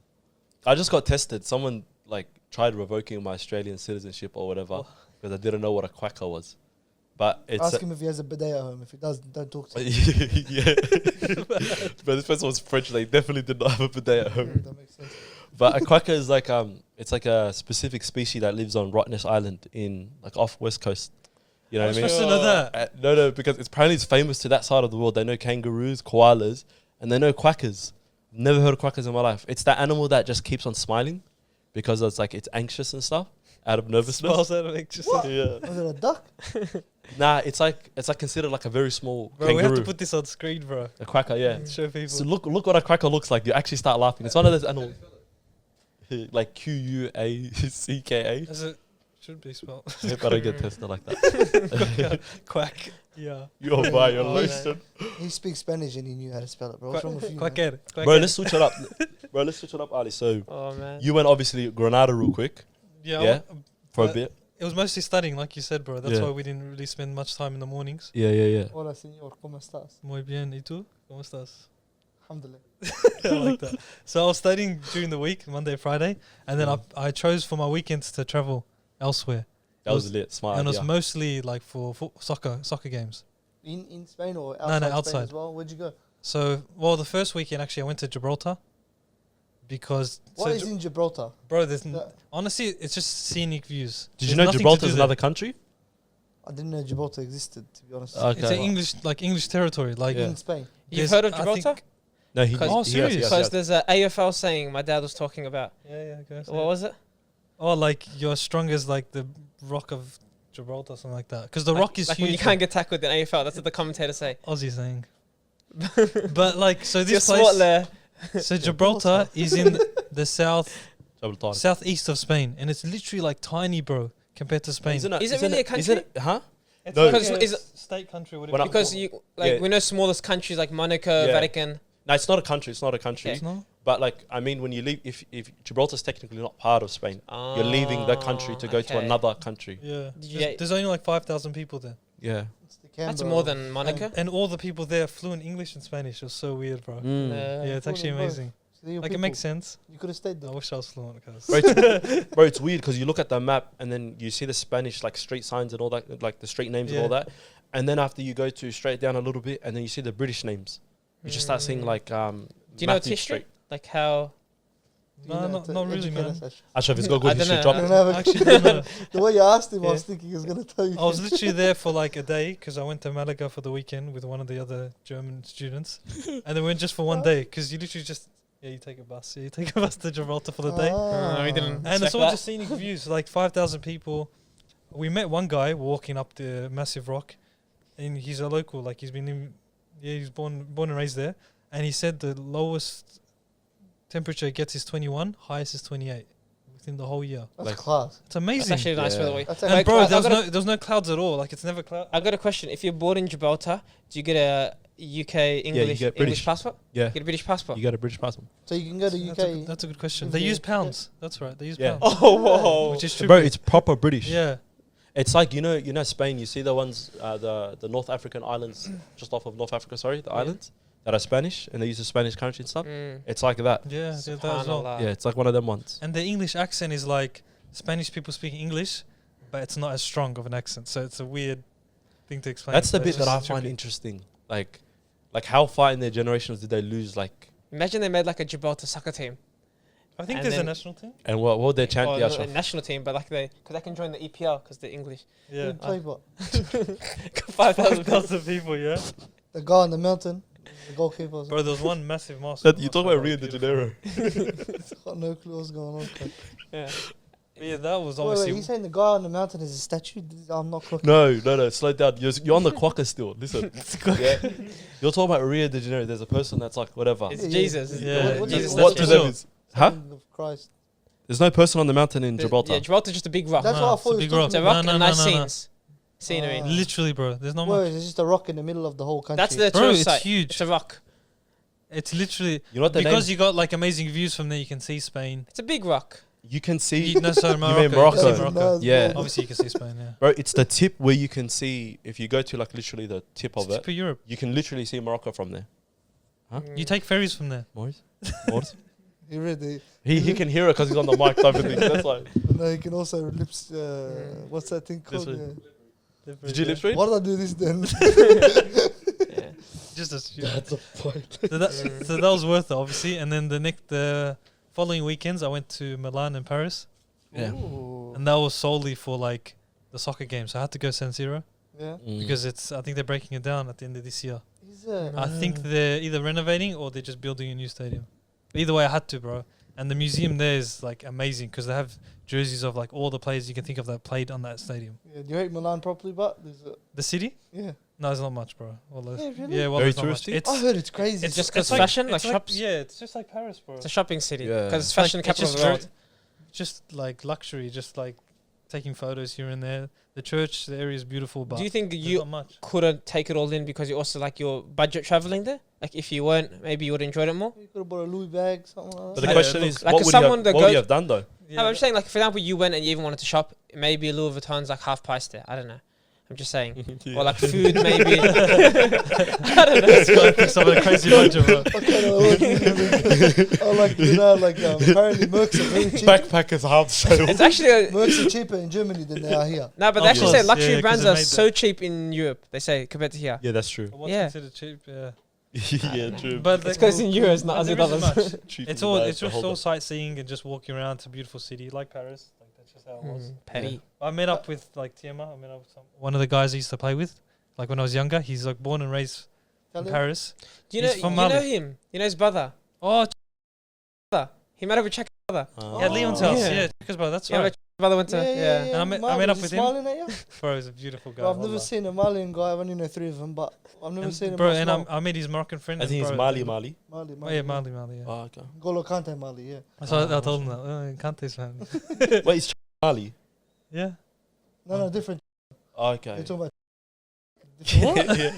I just got tested. Someone like tried revoking my Australian citizenship or whatever because I didn't know what a quacker was. But it's Ask him if he has a bidet at home. If he does, don't talk to him. yeah. But this person was French. They definitely did not have a bidet at home. That makes sense. But a quacker is like it's like a specific species that lives on Rottnest Island in like off West Coast. You know what I mean? Supposed to know that. No, because it's famous to that side of the world. They know kangaroos, koalas, and they know quackers. Never heard of quackers in my life. It's that animal that just keeps on smiling because it's anxious and stuff out of nervousness. Smiles out of anxious. Yeah. Was it a duck? Nah, it's like considered like a very small Bro, kangaroo. we have to put this on screen, bro. A quacker, yeah. To show people. So look what a quacker looks like. You actually start laughing. It's one of those animals. Like Quacka. As it should be spelled. I hope I don't get tested like that. Quack. Yeah. You're by your Oh, lotion. He speaks Spanish and he knew how to spell it, bro. What's wrong with you? man? Quacker. Bro, let's switch it up. Let's switch it up, Ali. So Oh man. you went obviously Granada real quick Yeah. for a But- bit. It was mostly studying, like you said, bro. That's Yeah. why we didn't really spend much time in the mornings. Yeah. Hola, señor. ¿Cómo estás? Muy bien. ¿Y tú? ¿Cómo estás? Alhamdulillah. I like that. So I was studying during the week, Monday, Friday, and then I chose for my weekends to travel elsewhere. That was lit. Smart And it was idea. mostly like for soccer games. In Spain or No, outside? Spain outside. as well. Where'd you go? So, well, the first weekend actually I went to Gibraltar because What is in Gibraltar? bro, honestly, it's just scenic views. Did There's you know nothing to Gibraltar's do there. another country? I didn't know Gibraltar existed, to be honest. Okay. It's an English territory. Like Yeah. In Spain. You've there's- heard of I Gibraltar? think- No, he. Oh, serious? Because there's a AFL saying my dad was talking about. Yeah, go ahead. What was it? Oh, like you're as strong as like the Rock of Gibraltar, or something like that. Because the Like- Rock is like huge. when you can't get tackled in AFL. That's what the commentator say. Aussie saying. But like, so You're this smart place, there. so Gibraltar is in the Gibraltar. southeast of Spain, and it's literally like tiny, bro, compared to Spain. Is it really a country? Isn't it, huh? It's No. like Because a is it- state country, When whatever. I- Because you like Yeah. we know smallest countries like Monaco, Yeah. Vatican. No, it's not a country. It's not a country. It's not? But like, I mean, when you leave, if Gibraltar's technically not part of Spain, you're leaving the country to go to okay. another country. Yeah. Yeah. There's only like 5,000 people there. Yeah. It's the That's Canberra more of than Monaco. Spain. And all the people there are fluent English and Spanish. It was so weird, bro. Mm. Yeah, it's actually Fluent in both. amazing. So your Like, it people, makes sense. You could have stayed I there. wish I was fluent, cause Bro, it's weird because you look at the map and then you see the Spanish like street signs and all that, like the street names and all Yeah. that. And then after you go to straight down a little bit and then you see the British names. You just start seeing like Do you know its Matthew history? Street. Like how? You No, know, not- to not really, educate man. us, Ashraf. Ashraf, it's got I good don't history. know. Drop I it. don't have a- actually don't know. The way you asked him, I was Yeah. thinking he was going to tell you. I was literally there for like a day because I went to Malaga for the weekend with one of the other German students, and then we went just for one day because you literally just you take a bus, you take a bus to Gibraltar for the day, we didn't. and it's expect all that. just scenic views. Like 5,000 people. We met one guy walking up the massive rock, and he's a local. Like he's been in, he's born and raised there, and he said the lowest temperature it gets is 21, highest is 28 within the whole year. That's Like- class. It's That's amazing. actually nice for the Yeah. week. That's And actually bro, I there got was no clouds at all. Like it's never cloud. I got a question. If you're born in Gibraltar, do you get a UK English get British. English passport? Yeah. Get a British passport. You got a British passport. So you can go to That's UK. that's a good question. if They you- use pounds. That's right. They use Yeah. pounds. Oh whoa! Which is true. Bro, it's proper British. Yeah. It's like you know Spain. You see the ones, the North African islands, just off of North Africa. Sorry, the Yeah. islands that are Spanish and they use the Spanish currency and stuff. Mm. It's like that. Yeah, that as well. Subhanallah. Yeah, it's like one of them ones. And the English accent is like Spanish people speaking English, but it's not as strong of an accent. So it's a weird thing to explain. That's the but bit it's that I just find tricky. interesting. Like how far in their generations did they lose? Like, Imagine they made like a Gibraltar soccer team. I think and there's a then- national team. and what would they chant? Or The not a Ashraf? national team, but like because they can join the EPL because they're English. Yeah. Play what? 5,000 5,000 people, yeah. The guy on the mountain, the goalkeeper. Bro, there was one massive mask. That you talk about Rio de Janeiro. Got no clue what's going on. Coach. Yeah. Yeah, that was Wait, obviously. you saying the guy on the mountain is a statue? I'm not clocking. No, slow down. You're on the quokka still. Listen, yeah, you're talking about Rio de Janeiro. There's a person that's like whatever. It's Yeah, Jesus. yeah. What Jesus. does- What to statue. them is, huh? Son of Christ. There's no person on the mountain in Gibraltar. Yeah, Gibraltar's just a big rock. That's No, what I it's a thought you big was rock. It's a talking rock No, and no, nice no, no. scenes. Scenery. Ah. Literally, bro. There's not Well, much. it's just a rock in the middle of the whole country. That's the Bro, tourist it's site. huge. It's a rock. It's literally You know what the because name? you got like amazing views from there. You can see Spain. It's a big rock. You can see, No, sorry, Morocco. mean You Morocco? can see Morocco. Yeah. Obviously, you can see Spain. Yeah. bro. It's the tip where you can see. If you go to like literally the tip of It's it, for Europe. you can literally see Morocco from there. Huh? You take ferries from there. Maurice, Maurice? He really. He can hear it because he's on the mic. Type of thing. That's like. No, he can also lips. What's that thing This called? way. Did you lip read? Why did I do this then? Yeah. Just a That's a point. so that was worth it, obviously. And then the following weekends, I went to Milan and Paris, Yeah. Ooh. and that was solely for like the soccer game. So I had to go San Siro Yeah. because I think they're breaking it down at the end of this year. Is it? I think they're either renovating or they're just building a new stadium. But either way, I had to, bro. And the museum there is like amazing because they have jerseys of like all the players you can think of that played on that stadium. Yeah, do you hate Milan properly, but there's a, The city? yeah. No, there's not much, bro. Well, Yeah, really? yeah, well, Very there's not much. touristy? It's I heard it's crazy. It's just it's because fashion, like it's shops. Yeah, it's just like Paris, bro. It's a shopping city. Yeah. Because it's Like, fashion it's capital of just the world. just like luxury, just like taking photos here and there. The church, the area is beautiful, but Do you think there's you not much. couldn't take it all in because you also like your budget traveling there? Like if you weren't, maybe you would enjoy it more. You could have bought a Louis bag, something like But that. the Yeah, question look, is, like what if would you someone have, that what would you goes- have done though? Yeah. No, I'm just saying, like for example, you went and you even wanted to shop. Maybe Louis Vuitton's like half price there. I don't know. I'm just saying. Or like food, maybe. I don't know. This guy thinks I'm a crazy budget, bro. Oh, like, you know, like apparently Mercs are very cheap. Backpackers hard sale. It's actually a, Mercs are cheaper in Germany than they are here. no, but Of they actually say course, luxury yeah, 'cause brands they are made so cheap in Europe. They say compared to here. Yeah, that's true. What's Yeah. considered cheap? Yeah. yeah, true. But It's because in euros, not but Aussie there isn't dollars. much. Cheap It's in all the it's just beholder. all sightseeing and just walking around. It's a beautiful city like Paris. Like that's just how it was. Petty. I met up with like Tiema. I met up with one of the guys I used to play with. Like when I was younger, he's like born and raised Tell in him. Paris. Do you know? He's from You know Mali. him. You know his brother. Oh, He met up with Check's brother. yeah, Leon's house. Yeah. Yeah, because bro, that's You know, right. Check's brother went to. Yeah. And I met Malian, up is with he him. smiling at you? Bro, he's a beautiful guy. Bro, I've never wallah. seen a Malian guy. I've only know 3 of them, but I've never seen him. Bro, not and smile. I met his Moroccan friend. I and think it's bro, Mali. Mali, Oh, yeah, Mali, yeah. Oh, okay. Golo Kante Mali, yeah. So I told him that. Oh, can't taste man. Wait, it's Mali. Yeah. No, different. Oh, You're okay. talking about. Yeah.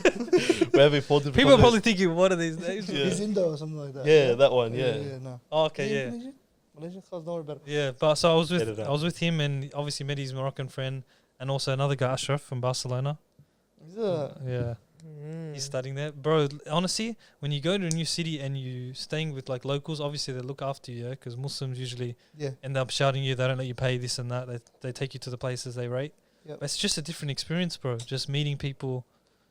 We're having four different People are probably conversations. thinking, what are these names? Yeah. He's Indo or something like that. Yeah, that one. Yeah. no. Oh, Is he okay, yeah. Indonesian? Malaysian? Don't worry about it. Yeah, but so I was Get it out. with him and obviously met his Moroccan friend and also another guy, Ashraf from Barcelona. He's a. Yeah, he's studying there, bro. Honestly, when you go to a new city and you staying with like locals, obviously they look after you, yeah, because Muslims usually Yeah. end up shouting you. They don't let you pay this and that. They take you to the places they rate. Yep. But it's just a different experience, bro. Just meeting people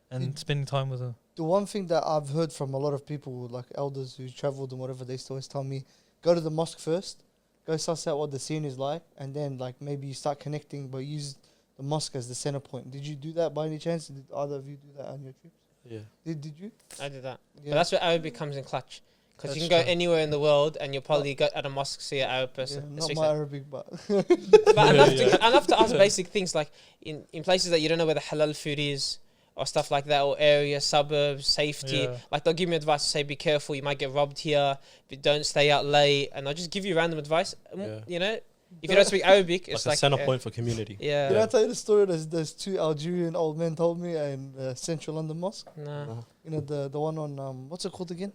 and It- spending time with them. The one thing that I've heard from a lot of people, like elders who traveled and whatever, they used to always tell me, go to the mosque first, go suss out what the scene is like, and then like maybe you start connecting, but use the mosque as the center point. Did you do that by any chance? Did either of you do that on your trips? Yeah. Did you? I did that. Yeah. But that's where Arabic comes in clutch. Because you That's can go true. anywhere in the world and you'll probably go at a mosque see an Arab yeah, person. that not speaks my that. Arabic, but But enough, Yeah. enough to ask basic things like in places that you don't know where the halal food is or stuff like that, or area, suburbs, safety. Yeah. Like they'll give me advice to say, be careful, you might get robbed here, but don't stay out late. And they'll just give you random advice. Yeah. You know, if you don't speak Arabic, it's Like like a center point for community. Yeah. did I tell you the story? There's 2 Algerian old men told me in Central London Mosque. No. You know the one on what's it called again?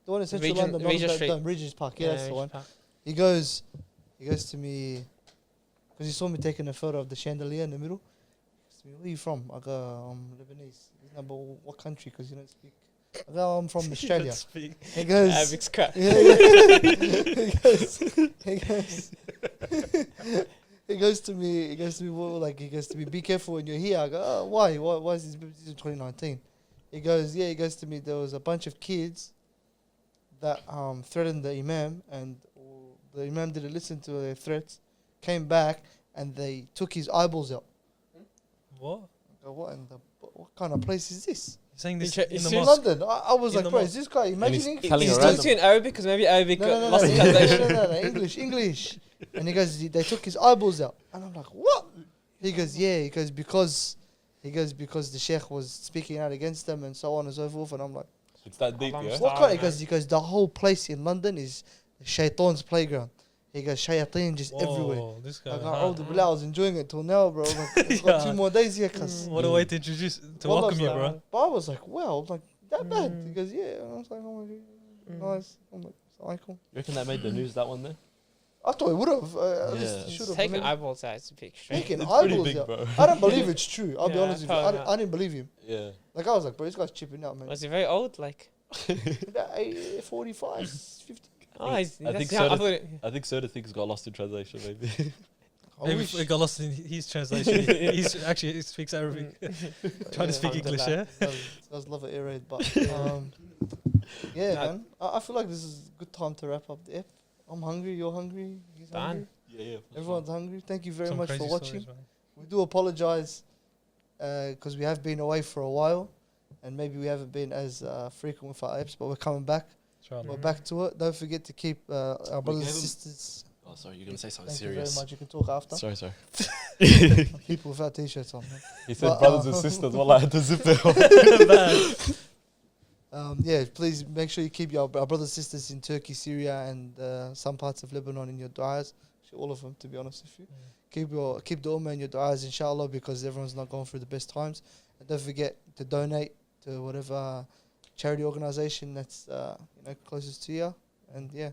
The one in Central Regent- London, Regent not Street. Regent's Park. Yeah, that's the Regent's one. Park. He goes to me, because he saw me taking a photo of the chandelier in the middle. He goes to me, where are you from? I go, I'm Lebanese. He's like, but what country? Because you don't speak. I go, I'm from Australia. He goes, Arabic's crap. yeah, he goes to me, well, like, he goes to me, be careful when you're here. I go, oh, why? Why is this in 2019? He goes to me, there was a bunch of kids that threatened the imam, and the imam didn't listen to their threats, came back, and they took his eyeballs out. What? I go, what kind of place is this? saying this You in the see- In mosque. London, I was In like, the bro, mosque. is this guy imagining? he's telling He's a talking random- to you in Arabic because maybe Arabic No, got no, no, lost no, in no, no, translation. no, no, English. And he goes, they took his eyeballs out. And I'm like, what? He goes, yeah. He goes, because the sheikh was speaking out against them and so on and so forth. And I'm like, It's that deep, I'm yeah. sorry. what kind? man. He goes, the whole place in London is shaitan's playground. He goes, shayateen just everywhere. Whoa, this guy. Like, hard. I was enjoying it till now, bro. Like, I've got 2 Yeah. more days here, cuz. What a way to introduce, to welcome you, bro. But I was like, well, like, that bad? He goes, yeah. And I was like, oh my god, nice. I'm like, Assalamualaikum. You reckon that made the news, that one there? I thought it would have. Yeah. Should have. Taking eyeballs out is a big strange. Taking It's pretty eyeballs big, out. bro. I don't believe it's true. I'll be Yeah, honest with you. probably I didn't believe him. Yeah. Like, I was like, bro, this guy's chipping out, man. Was he very old? Like, 45, 50. oh, he's, I that's think young. so. I thought it- I think certain things got lost in translation, maybe. I Maybe wish. it got lost in his translation. He speaks Arabic. Trying to speak English, yeah? Does love an air raid, but yeah, No. man. I feel like this is a good time to wrap up the ep. I'm hungry. You're hungry. He's Done. hungry. Yeah. Everyone's hungry. Thank you very Some much crazy for watching. stories, man. We do apologize because we have been away for a while, and maybe we haven't been as frequent with our eps, but we're coming back. Inshallah. We're back to it. Don't forget to keep our brothers and gave 'em- sisters. Oh, sorry, you're gonna say something Thank you serious. very much. You can talk after. Sorry. People without t-shirts on. Man. He said But, brothers and sisters. Well, I had to zip it. Yeah, please make sure you keep our brothers and sisters in Turkey, Syria, and some parts of Lebanon in your du'as. Actually, all of them, to be honest with you. Keep the ummah in your du'as, inshallah, because everyone's not going through the best times. And don't forget to donate to whatever charity organization that's closest to you. And yeah,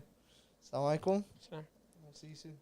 assalamu alaikum. Sure. I'll see you soon.